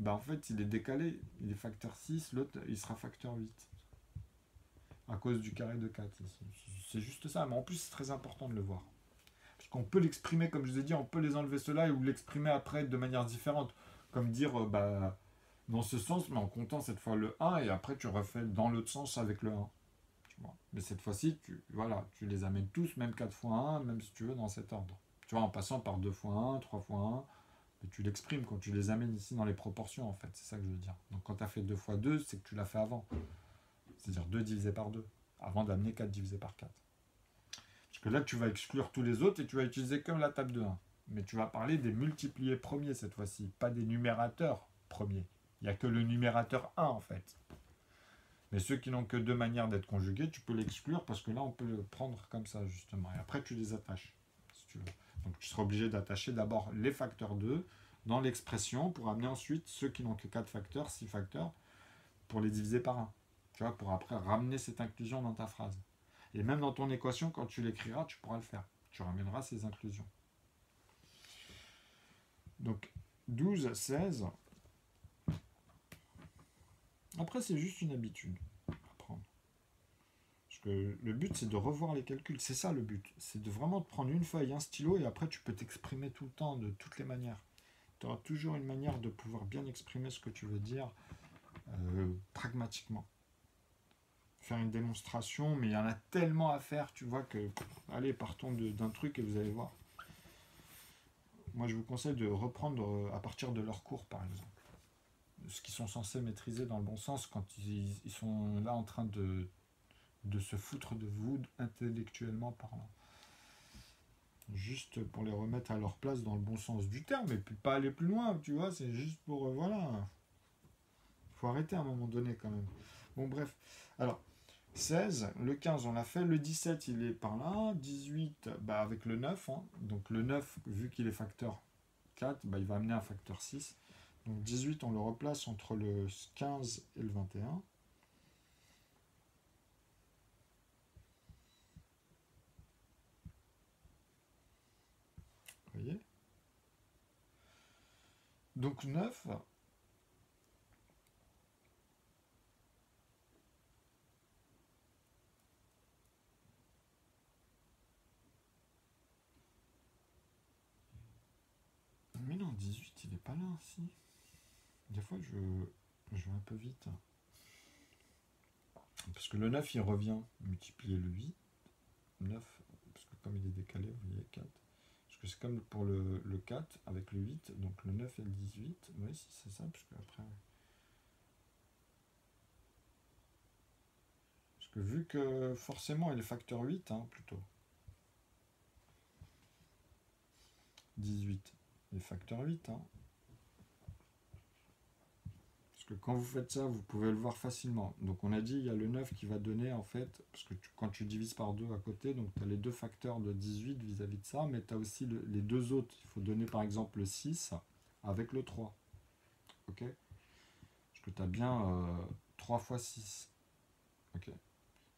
en fait, il est décalé. Il est facteur 6, l'autre, il sera facteur 8. À cause du carré de 4 ici. C'est juste ça, mais en plus, c'est très important de le voir. Parce qu'on peut l'exprimer, comme je vous ai dit, on peut les enlever cela ou l'exprimer après de manière différente. Comme dire, dans ce sens, mais en comptant cette fois le 1, et après tu refais dans l'autre sens avec le 1. Tu vois. Mais cette fois-ci, tu les amènes tous, même 4 fois 1, même si tu veux, dans cet ordre. Tu vois, en passant par 2 fois 1, 3 fois 1, et tu l'exprimes quand tu les amènes ici dans les proportions, en fait. C'est ça que je veux dire. Donc quand tu as fait 2 fois 2, c'est que tu l'as fait avant. C'est-à-dire 2 divisé par 2, avant d'amener 4 divisé par 4. Parce que là, tu vas exclure tous les autres et tu vas utiliser comme la table de 1. Mais tu vas parler des multipliés premiers cette fois-ci, pas des numérateurs premiers. Il n'y a que le numérateur 1 en fait. Mais ceux qui n'ont que deux manières d'être conjugués, tu peux l'exclure parce que là, on peut le prendre comme ça justement. Et après, tu les attaches, si tu veux. Donc tu seras obligé d'attacher d'abord les facteurs 2 dans l'expression pour amener ensuite ceux qui n'ont que 4 facteurs, 6 facteurs, pour les diviser par 1. Tu vois, pour après ramener cette inclusion dans ta phrase. Et même dans ton équation, quand tu l'écriras, tu pourras le faire. Tu ramèneras ces inclusions. Donc 12, 16. Après, c'est juste une habitude à prendre. Parce que le but, c'est de revoir les calculs. C'est ça le but. C'est de vraiment te prendre une feuille, un stylo, et après, tu peux t'exprimer tout le temps, de toutes les manières. Tu auras toujours une manière de pouvoir bien exprimer ce que tu veux dire pragmatiquement. Faire une démonstration, mais il y en a tellement à faire, tu vois, que... Allez, partons d'un truc et vous allez voir. Moi, je vous conseille de reprendre à partir de leurs cours, par exemple. Ce qu'ils sont censés maîtriser dans le bon sens quand ils sont là en train de se foutre de vous intellectuellement parlant. Juste pour les remettre à leur place dans le bon sens du terme, et puis pas aller plus loin, tu vois, c'est juste pour... voilà. Faut arrêter à un moment donné quand même. Bon, bref. Alors, 16, le 15 on l'a fait, le 17 il est par là, 18 avec le 9, hein. Donc le 9 vu qu'il est facteur 4, il va amener un facteur 6, Donc 18, on le replace entre le 15 et le 21. Vous voyez? Donc 9, mais non, 18, il n'est pas là, si. Des fois, je vais un peu vite. Parce que le 9, il revient multiplier le 8. 9, parce que comme il est décalé, vous voyez, 4. Parce que c'est comme pour le 4 avec le 8, donc le 9 et le 18. Oui, si c'est ça, parce que après... Parce que vu que forcément il est facteur 8, hein, plutôt. 18, il est facteur 8, hein. Parce que quand vous faites ça, vous pouvez le voir facilement. Donc on a dit, il y a le 9 qui va donner, en fait, parce que quand tu divises par 2 à côté, donc tu as les deux facteurs de 18 vis-à-vis de ça, mais tu as aussi les deux autres. Il faut donner par exemple le 6 avec le 3. Ok? Parce que tu as bien 3 fois 6. Ok?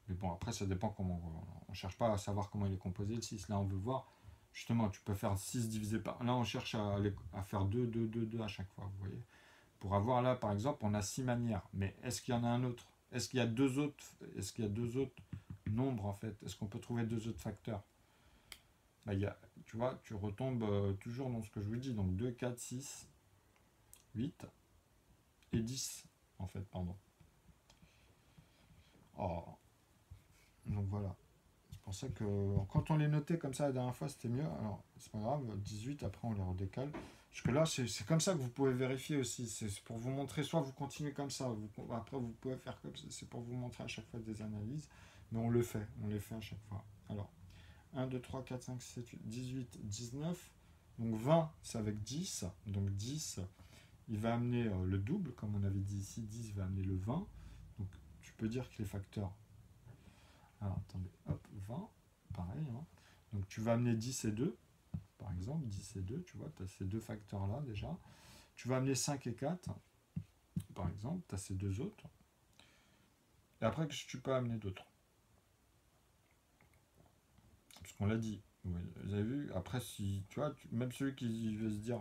Mais bon, après, ça dépend comment... On ne cherche pas à savoir comment il est composé, le 6. Là, on veut voir... Justement, tu peux faire 6 divisé par... Là, on cherche à faire 2, 2, 2, 2 à chaque fois, vous voyez? Pour avoir là, par exemple, on a 6 manières. Mais est-ce qu'il y en a un autre? Est-ce qu'il y a deux autres? Est-ce qu'il y a deux autres nombres, en fait? Est-ce qu'on peut trouver deux autres facteurs? Bah, tu vois, tu retombes toujours dans ce que je vous dis. Donc 2, 4, 6, 8 et 10, en fait, pardon. Oh. Donc voilà. C'est pour ça que quand on les notait comme ça la dernière fois, c'était mieux. Alors, c'est pas grave, 18, après on les redécale. Parce que là, c'est comme ça que vous pouvez vérifier aussi. C'est pour vous montrer, soit vous continuez comme ça, après vous pouvez faire comme ça. C'est pour vous montrer à chaque fois des analyses. Mais on les fait à chaque fois. Alors, 1, 2, 3, 4, 5, 6, 7, 8, 18, 19. Donc 20, c'est avec 10. Donc 10, il va amener le double, comme on avait dit ici. 10 va amener le 20. Donc tu peux dire que les facteurs... Alors, attendez, hop, 20, pareil. Hein. Donc tu vas amener 10 et 2, par exemple, 10 et 2, tu vois, tu as ces deux facteurs-là déjà. Tu vas amener 5 et 4, par exemple, tu as ces deux autres. Et après, qu'est-ce que tu peux amener d'autres? Parce qu'on l'a dit, vous avez vu, après, si tu vois, même celui qui veut se dire,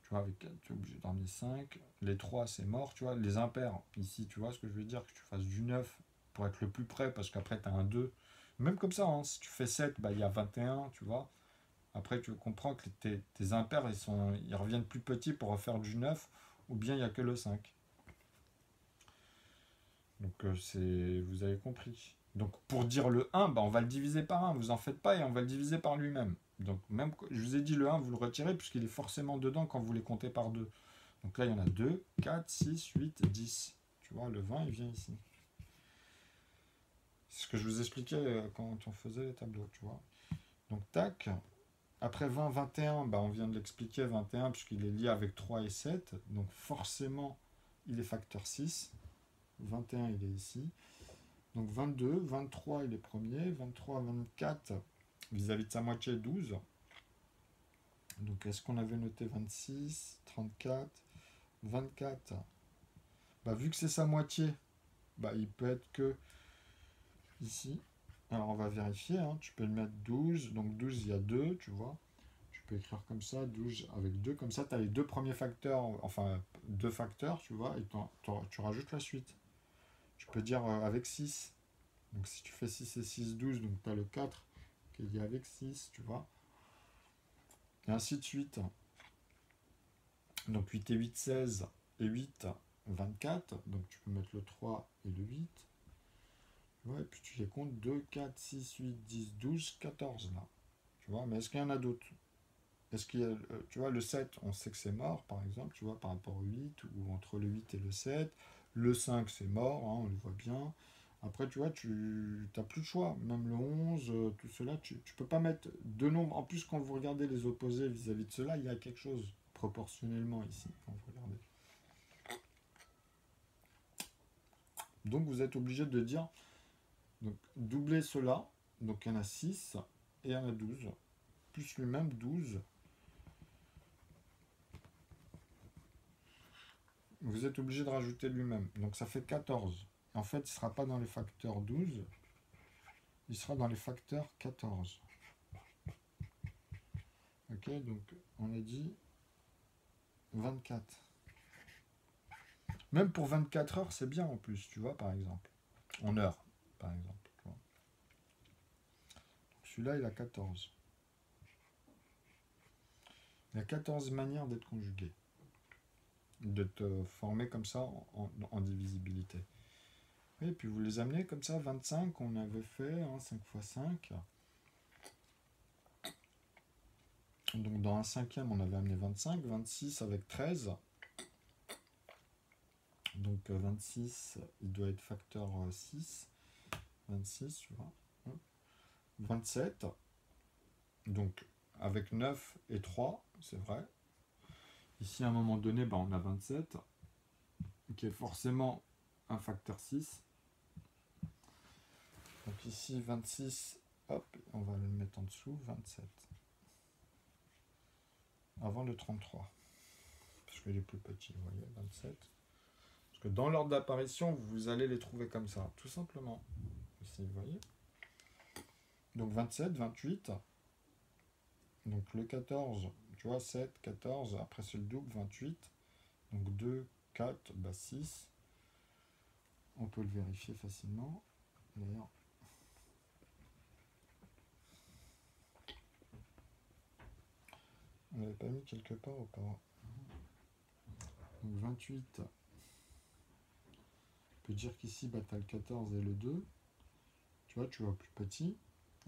tu vois, avec 4, tu es obligé d'en amener 5, les 3, c'est mort, tu vois, les impairs, ici, tu vois ce que je veux dire, que tu fasses du 9 pour être le plus près, parce qu'après, tu as un 2. Même comme ça, hein, si tu fais 7, bah, il y a 21, tu vois. Après, tu comprends que tes impairs, ils reviennent plus petits pour refaire du 9, ou bien il n'y a que le 5. Donc, vous avez compris. Donc, pour dire le 1, bah, on va le diviser par 1, vous en faites pas, et on va le diviser par lui-même. Donc, même, je vous ai dit le 1, vous le retirez, puisqu'il est forcément dedans quand vous les comptez par 2. Donc là, il y en a 2, 4, 6, 8, 10. Tu vois, le 20, il vient ici. C'est ce que je vous expliquais quand on faisait les tableaux, tu vois. Donc, tac. Après 20, 21, bah on vient de l'expliquer, 21, puisqu'il est lié avec 3 et 7. Donc forcément, il est facteur 6. 21, il est ici. Donc 22, 23, il est premier. 23, 24, vis-à-vis de sa moitié, 12. Donc est-ce qu'on avait noté 26, 34, 24? Bah, vu que c'est sa moitié, bah, il peut être que ici. Alors on va vérifier, hein. Tu peux le mettre 12. Donc 12, il y a 2, tu vois. Tu peux écrire comme ça, 12 avec 2. Comme ça, tu as les deux premiers facteurs, enfin deux facteurs, tu vois, et tu rajoutes la suite. Tu peux dire avec 6. Donc si tu fais 6 et 6, 12, donc tu as le 4 qui est lié avec 6, tu vois. Et ainsi de suite. Donc 8 et 8, 16 et 8, 24. Donc tu peux mettre le 3 et le 8. Ouais, et puis tu les comptes 2, 4, 6, 8, 10, 12, 14 là. Tu vois, mais est-ce qu'il y en a d'autres? Est-ce qu'il y a, tu vois, le 7, on sait que c'est mort, par exemple, tu vois, par rapport au 8, ou entre le 8 et le 7. Le 5, c'est mort, hein, on le voit bien. Après, tu vois, tu n'as plus de choix. Même le 11, tout cela, tu ne peux pas mettre deux nombres. En plus, quand vous regardez les opposés vis-à-vis de cela, il y a quelque chose proportionnellement ici, quand vous regardez. Donc, vous êtes obligé de dire, donc, doubler cela. Donc, il y en a 6 et il y en a 12. Plus lui-même, 12. vous êtes obligé de rajouter lui-même. Donc ça fait 14. En fait, il ne sera pas dans les facteurs 12, il sera dans les facteurs 14. Ok, donc on a dit 24. Même pour 24 heures, c'est bien en plus, tu vois, par exemple. En heure, par exemple. Celui-là, il a 14. Il y a 14 manières d'être conjugué. De te former comme ça en divisibilité. Et puis vous les amenez comme ça, 25, on avait fait, 5 x 5. Donc dans un cinquième, on avait amené 25, 26 avec 13. Donc 26, il doit être facteur 6. 26, tu vois. 27, donc avec 9 et 3, c'est vrai. Ici, à un moment donné, on a 27, qui est forcément un facteur 6. Donc ici, 26, hop, on va le mettre en dessous, 27. Avant le 33. Parce qu'il est plus petit, vous voyez, 27. Parce que dans l'ordre d'apparition, vous allez les trouver comme ça, tout simplement. Ici, vous voyez. Donc 27, 28. Donc le 14, tu vois, 7, 14. Après, c'est le double, 28. Donc 2, 4, 6. On peut le vérifier facilement. D'ailleurs, on l'avait pas mis quelque part ou pas. Donc 28. On peut dire qu'ici, tu as le 14 et le 2. Tu vois plus petit.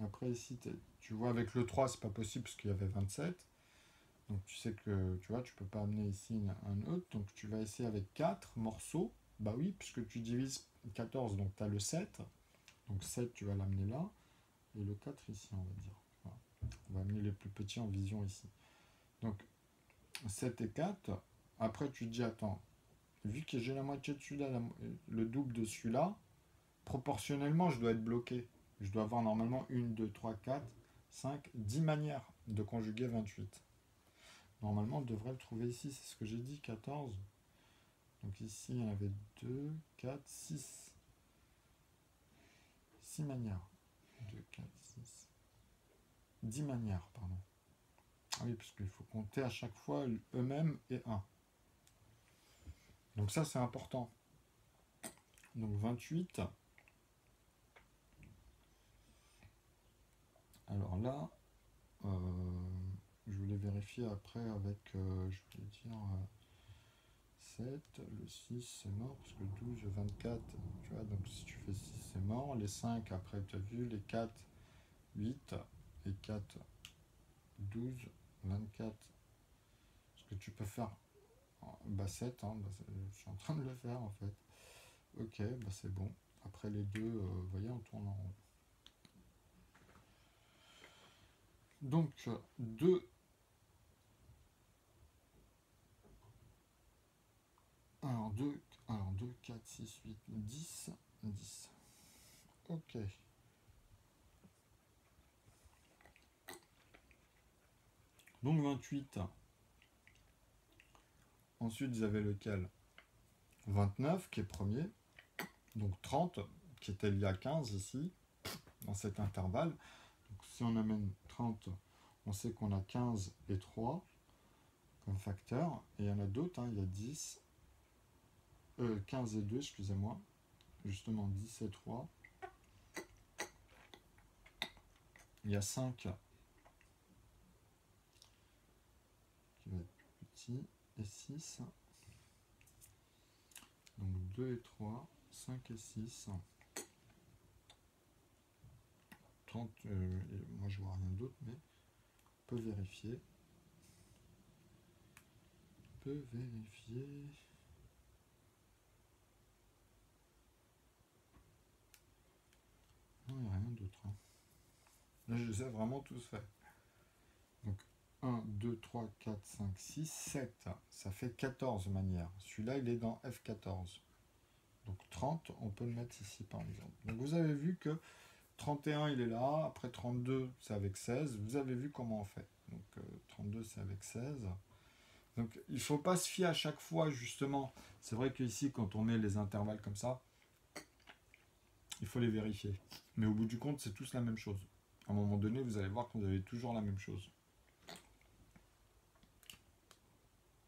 Après ici, tu vois avec le 3, c'est pas possible parce qu'il y avait 27. Donc tu sais que tu vois, tu peux pas amener ici un autre. Donc tu vas essayer avec 4 morceaux. Bah oui, puisque tu divises 14, donc tu as le 7. Donc 7, tu vas l'amener là. Et le 4 ici, on va dire. Voilà. On va amener les plus petits en vision ici. Donc 7 et 4. Après tu te dis, attends, vu que j'ai la moitié de celui-là, le double de celui-là, proportionnellement, je dois être bloqué. Je dois avoir normalement 1, 2, 3, 4, 5, 10 manières de conjuguer 28. Normalement, on devrait le trouver ici, c'est ce que j'ai dit, 14. Donc ici, il y en avait 2, 4, 6. 6 manières. 2, 4, 6. 10 manières, pardon. Ah oui, parce qu'il faut compter à chaque fois eux-mêmes et 1. Donc ça, c'est important. Donc 28. Alors là, je voulais vérifier après avec, je voulais dire 7, le 6 c'est mort, parce que 12, 24, tu vois, donc si tu fais 6 c'est mort, les 5 après tu as vu, les 4, 8, et 4, 12, 24, ce que tu peux faire, 7, je suis en train de le faire en fait, ok, c'est bon, après les deux, vous voyez, on tourne en rond. Donc 2, alors 2, 4, 6, 8, 10, 10. Ok. Donc 28. Ensuite, vous avez lequel? 29 qui est premier. Donc 30 qui était lié à 15 ici, dans cet intervalle. Donc si on amène 30, on sait qu'on a 15 et 3 comme facteur. Et il y en a d'autres, il y a 10, 15 et 2, excusez-moi. Justement 10 et 3. Il y a 5 qui va être petit et 6. Donc 2 et 3, 5 et 6. 30, moi je vois rien d'autre, mais on peut vérifier. Non, il n'y a rien d'autre. Là, je les ai vraiment tous faits. Donc 1, 2, 3, 4, 5, 6, 7. Ça fait 14 manières. Celui-là, il est dans F14. Donc 30, on peut le mettre ici par exemple. Donc vous avez vu que 31, il est là. Après 32, c'est avec 16. Vous avez vu comment on fait. Donc 32, c'est avec 16. Donc il ne faut pas se fier à chaque fois, justement. C'est vrai qu'ici, quand on met les intervalles comme ça, il faut les vérifier. Mais au bout du compte, c'est tous la même chose. À un moment donné, vous allez voir que vous avez toujours la même chose.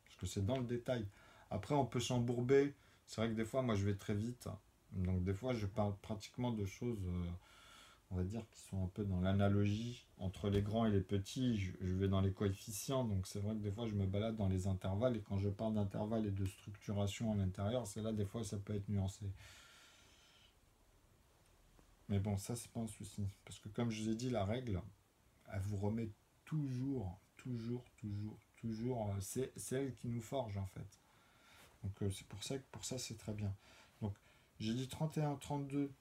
Parce que c'est dans le détail. Après, on peut s'embourber. C'est vrai que des fois, moi, je vais très vite. Donc des fois, je parle pratiquement de choses, on va dire, qui sont un peu dans l'analogie entre les grands et les petits. Je vais dans les coefficients. Donc c'est vrai que des fois, je me balade dans les intervalles. Et quand je parle d'intervalles et de structuration à l'intérieur, c'est là, des fois, ça peut être nuancé. Mais bon, ça, c'est pas un souci. Parce que comme je vous ai dit, la règle, elle vous remet toujours. C'est elle qui nous forge, en fait. Donc c'est pour ça que pour ça, c'est très bien. Donc j'ai dit 31, 32.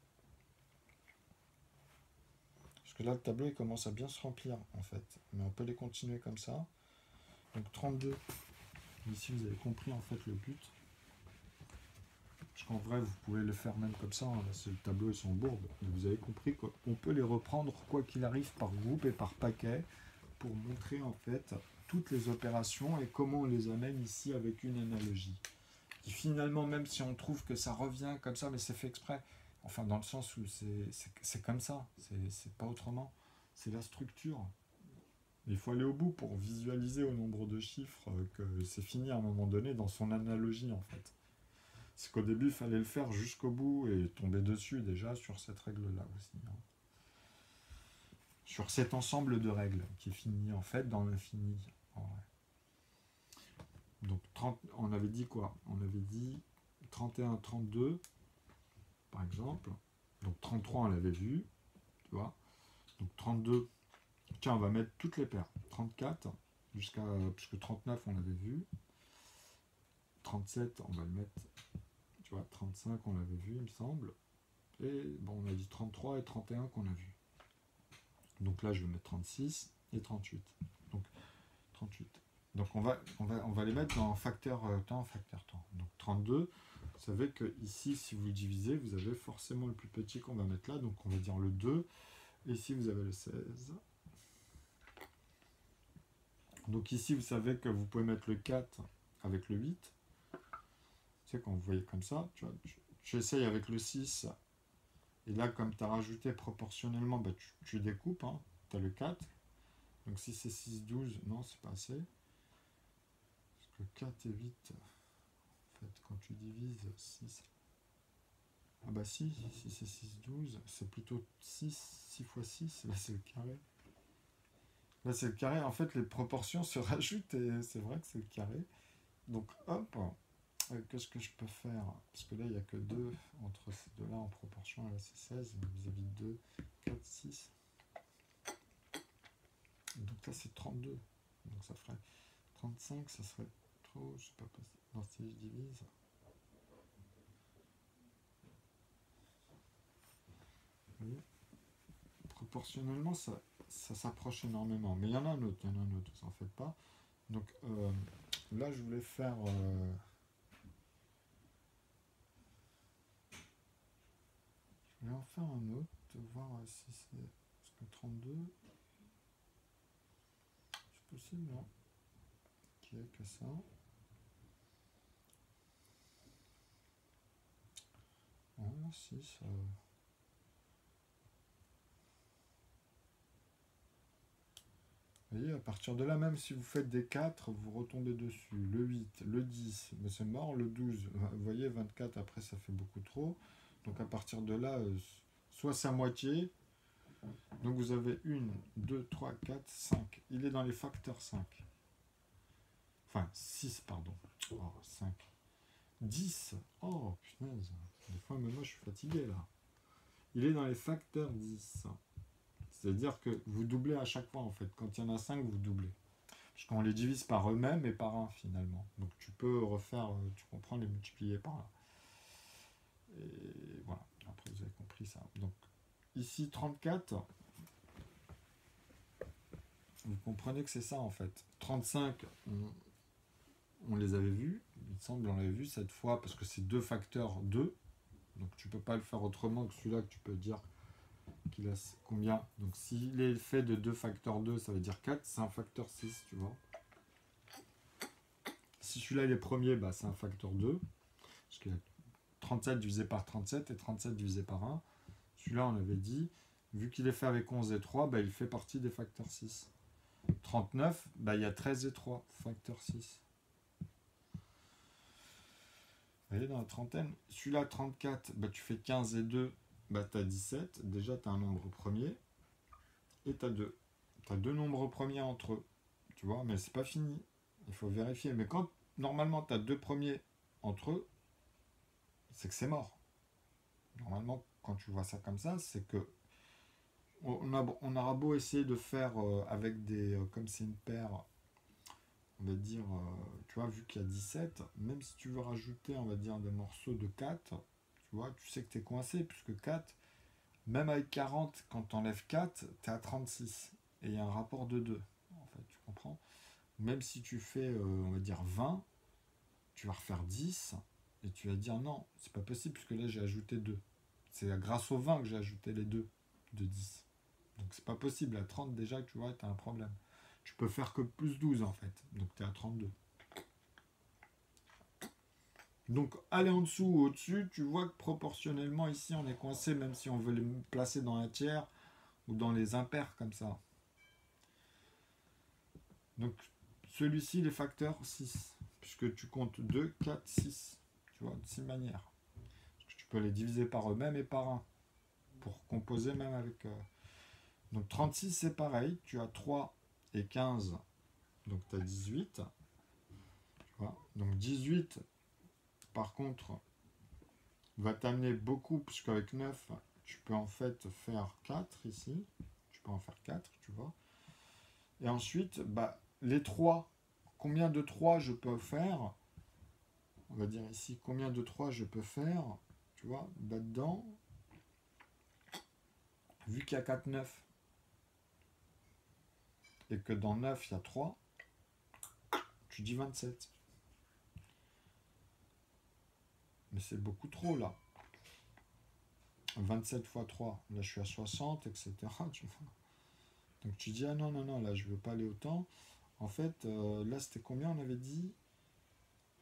Parce que là, le tableau, il commence à bien se remplir, en fait. Mais on peut les continuer comme ça. Donc 32. Ici, vous avez compris, en fait, le but. Parce qu'en vrai, vous pouvez le faire même comme ça. Hein. Là, c'est le tableau et son bourbe. Mais vous avez compris qu'on peut les reprendre, quoi qu'il arrive, par groupe et par paquet, pour montrer, en fait, toutes les opérations et comment on les amène ici avec une analogie. Qui finalement, même si on trouve que ça revient comme ça, mais c'est fait exprès. Enfin, dans le sens où c'est comme ça, c'est pas autrement. C'est la structure. Il faut aller au bout pour visualiser au nombre de chiffres que c'est fini à un moment donné dans son analogie, en fait. C'est qu'au début, il fallait le faire jusqu'au bout et tomber dessus déjà sur cette règle-là aussi. Hein. Sur cet ensemble de règles qui finit en fait dans l'infini. Donc 30, on avait dit quoi? On avait dit 31, 32 par exemple. Donc 33 on l'avait vu, tu vois. Donc 32, tiens on va mettre toutes les paires. 34 jusqu'à, puisque 39 on l'avait vu. 37 on va le mettre, tu vois, 35 on l'avait vu il me semble. Et bon on a dit 33 et 31 qu'on a vu. Donc là je vais mettre 36 et 38. Donc 38. Donc on va les mettre dans facteur temps, facteur temps. Donc 32, vous savez que ici, si vous le divisez, vous avez forcément le plus petit qu'on va mettre là. Donc on va dire le 2. Et ici, vous avez le 16. Donc ici, vous savez que vous pouvez mettre le 4 avec le 8. Tu sais, quand vous voyez comme ça, tu essayes avec le 6. Et là, comme tu as rajouté proportionnellement, bah, tu découpes. Hein, tu as le 4. Donc si c'est 6, 12, non, c'est pas assez. Parce que 4 et 8, en fait, quand tu divises 6. Ah bah si c'est 6, 12, c'est plutôt 6 fois 6, là c'est le carré. Là c'est le carré, en fait les proportions se rajoutent et c'est vrai que c'est le carré. Donc hop, qu'est-ce que je peux faire? Parce que là il n'y a que 2 entre ces deux-là en proportion, là c'est 16, vis-à-vis de 2, 4, 6. Donc là c'est 32, donc ça ferait 35, ça serait trop, je sais pas possible. Non, si je divise... Oui. Proportionnellement, ça s'approche énormément. Mais il y en a un autre, vous en faites pas. Donc là, je voulais faire... je voulais en faire un autre, voir si c'est... Parce que 32... C'est possible, non? Qui est que ça. Ah, si, ça... Vous voyez, à partir de là, même si vous faites des 4, vous retombez dessus. Le 8, le 10, mais c'est mort. Le 12, vous voyez, 24, après, ça fait beaucoup trop. Donc à partir de là, soit sa moitié. Donc vous avez 1, 2, 3, 4, 5. Il est dans les facteurs 5. Enfin, 6, pardon. Oh, 5. 10. Oh, punaise. Des fois, même moi, je suis fatigué, là. Il est dans les facteurs 10. C'est-à-dire que vous doublez à chaque fois, en fait. Quand il y en a 5, vous doublez. Parce qu'on les divise par eux-mêmes et par 1, finalement. Donc tu peux refaire, tu comprends, les multiplier par là. Et voilà. Après, vous avez compris ça. Donc, ici, 34. Vous comprenez que c'est ça, en fait. 35, on les avait vus. Il me semble qu'on l'avait vu cette fois, parce que c'est 2 facteurs 2. Donc tu peux pas le faire autrement que celui-là, que tu peux dire qu'il a combien. Donc s'il est fait de 2 facteurs 2, ça veut dire 4. C'est un facteur 6, tu vois. si celui-là il est premier, bah, c'est un facteur 2. Parce qu'il y a 37 divisé par 37 et 37 divisé par 1. Celui-là, on avait dit, vu qu'il est fait avec 11 et 3, bah, il fait partie des facteurs 6. 39, bah, il y a 13 et 3, facteur 6. Vous voyez, dans la trentaine, celui-là, 34, bah, tu fais 15 et 2, bah, tu as 17. Déjà, tu as un nombre premier. Et tu as 2. Tu as deux nombres premiers entre eux. Tu vois, mais c'est pas fini. Il faut vérifier. Mais quand, normalement, tu as deux premiers entre eux, c'est que c'est mort. Normalement, quand tu vois ça comme ça, c'est que on aura beau essayer de faire avec des... comme c'est une paire, on va dire, tu vois, vu qu'il y a 17, même si tu veux rajouter, on va dire, des morceaux de 4, tu vois, tu sais que tu es coincé, puisque 4, même avec 40, quand tu enlèves 4, tu es à 36. Et il y a un rapport de 2, en fait, tu comprends? Même si tu fais, on va dire, 20, tu vas refaire 10, et tu vas dire non, c'est pas possible, puisque là, j'ai ajouté 2. C'est grâce au 20 que j'ai ajouté les 2 de 10. Donc c'est pas possible, à 30 déjà, tu vois, tu as un problème. Tu peux faire que plus 12 en fait, donc tu es à 32. Donc aller en dessous ou au-dessus, tu vois que proportionnellement ici on est coincé, même si on veut les placer dans un tiers ou dans les impairs comme ça. Donc celui-ci, les facteurs 6, puisque tu comptes 2, 4, 6, tu vois, de 6 manières. Tu peux les diviser par eux-mêmes et par 1, pour composer même avec... Donc 36 c'est pareil, tu as 3 et 15, donc tu as 18. Voilà. Donc 18, par contre, va t'amener beaucoup, puisqu'avec 9, tu peux en fait faire 4 ici. Tu peux en faire 4, tu vois. Et ensuite, bah, les 3, combien de 3 je peux faire? On va dire ici, combien de 3 je peux faire? Tu vois, là-dedans, vu qu'il y a 4, 9, et que dans 9, il y a 3, tu dis 27. Mais c'est beaucoup trop, là. 27 fois 3, là je suis à 60, etc. Tu vois. Donc tu dis, ah non, non, non, là je veux pas aller autant. En fait, là c'était combien on avait dit?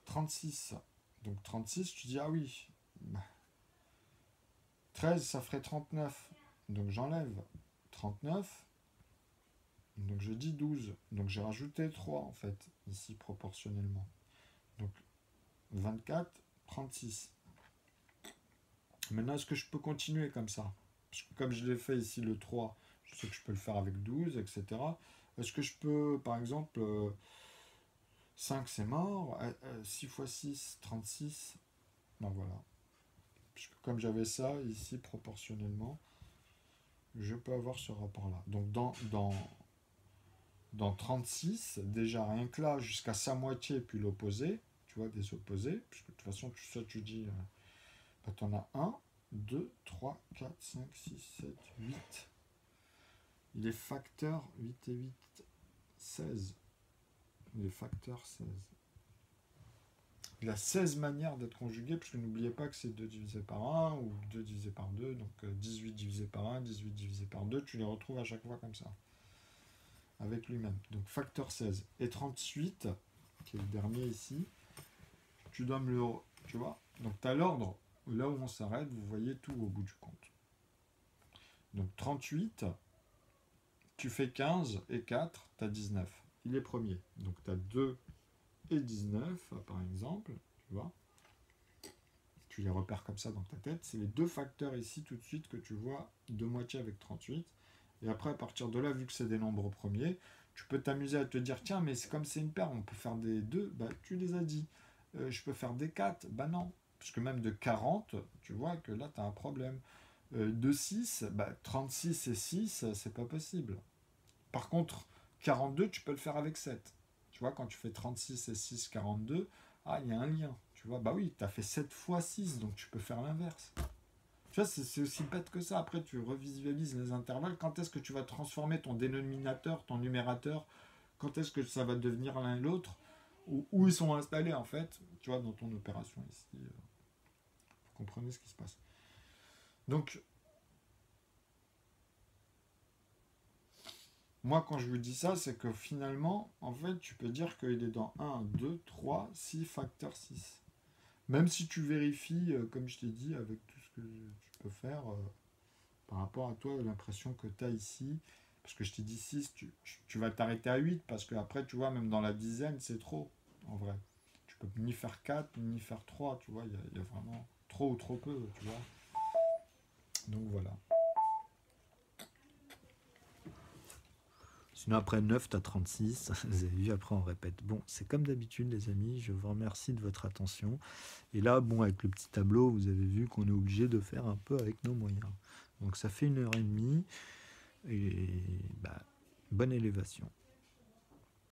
36. Donc 36, tu dis, ah oui. 13, ça ferait 39. Donc j'enlève 39. Donc je dis 12. Donc j'ai rajouté 3 en fait, ici proportionnellement. Donc 24, 36. Maintenant, est-ce que je peux continuer comme ça? Parce que comme je l'ai fait ici le 3, je sais que je peux le faire avec 12, etc. Est-ce que je peux, par exemple, 5 c'est mort, 6 fois 6, 36. Ben voilà. Puisque comme j'avais ça ici proportionnellement, je peux avoir ce rapport-là. Donc dans 36, déjà rien que là, jusqu'à sa moitié, puis l'opposé, tu vois, des opposés, puisque de toute façon, tout ça, tu dis, bah, tu en as 1, 2, 3, 4, 5, 6, 7, 8. Il est facteur 8 et 8, 16. Il est facteur 16. Il a 16 manières d'être conjugué, puisque n'oubliez pas que c'est 2 divisé par 1 ou 2 divisé par 2, donc 18 divisé par 1, 18 divisé par 2, tu les retrouves à chaque fois comme ça, avec lui-même. Donc facteur 16. Et 38, qui est le dernier ici, tu dois me le... Tu vois? Donc tu as l'ordre, là où on s'arrête, vous voyez tout au bout du compte. Donc 38, tu fais 15 et 4, tu as 19. Il est premier. Donc tu as 2 et 19, par exemple, tu vois. Tu les repères comme ça dans ta tête. C'est les deux facteurs ici tout de suite que tu vois de moitié avec 38. Et après, à partir de là, vu que c'est des nombres premiers, tu peux t'amuser à te dire, tiens, mais c'est comme c'est une paire, on peut faire des 2, bah tu les as dit. Je peux faire des 4, bah non. Parce que même de 40, tu vois que là, tu as un problème. De 6, bah 36 et 6, c'est pas possible. Par contre, 42, tu peux le faire avec 7. Tu vois, quand tu fais 36 et 6, 42, ah, il y a un lien. Tu vois, bah oui, tu as fait 7 fois 6, donc tu peux faire l'inverse. Tu vois, c'est aussi bête que ça. Après, tu revisualises les intervalles. Quand est-ce que tu vas transformer ton dénominateur, ton numérateur? Quand est-ce que ça va devenir l'un et l'autre? Où ils sont installés, en fait, tu vois, dans ton opération ici. Vous comprenez ce qui se passe. Donc, Moi, quand je vous dis ça, c'est que finalement, en fait, tu peux dire qu'il est dans un 2 3 6 facteur 6. Même si tu vérifies, comme je t'ai dit, avec tout ce que tu peux faire par rapport à toi, l'impression que tu as ici. Parce que je t'ai dit 6, tu vas t'arrêter à 8, parce que après, tu vois, même dans la dizaine, c'est trop, en vrai. Tu peux ni faire 4 ni faire 3, tu vois, il y a vraiment trop ou trop peu, tu vois. Donc voilà. Sinon, après 9, tu as 36. Vous avez vu, après, on répète. Bon, c'est comme d'habitude, les amis. Je vous remercie de votre attention. Et là, bon, avec le petit tableau, vous avez vu qu'on est obligé de faire un peu avec nos moyens. Donc, ça fait 1 heure et demie. Et bah, bonne élévation.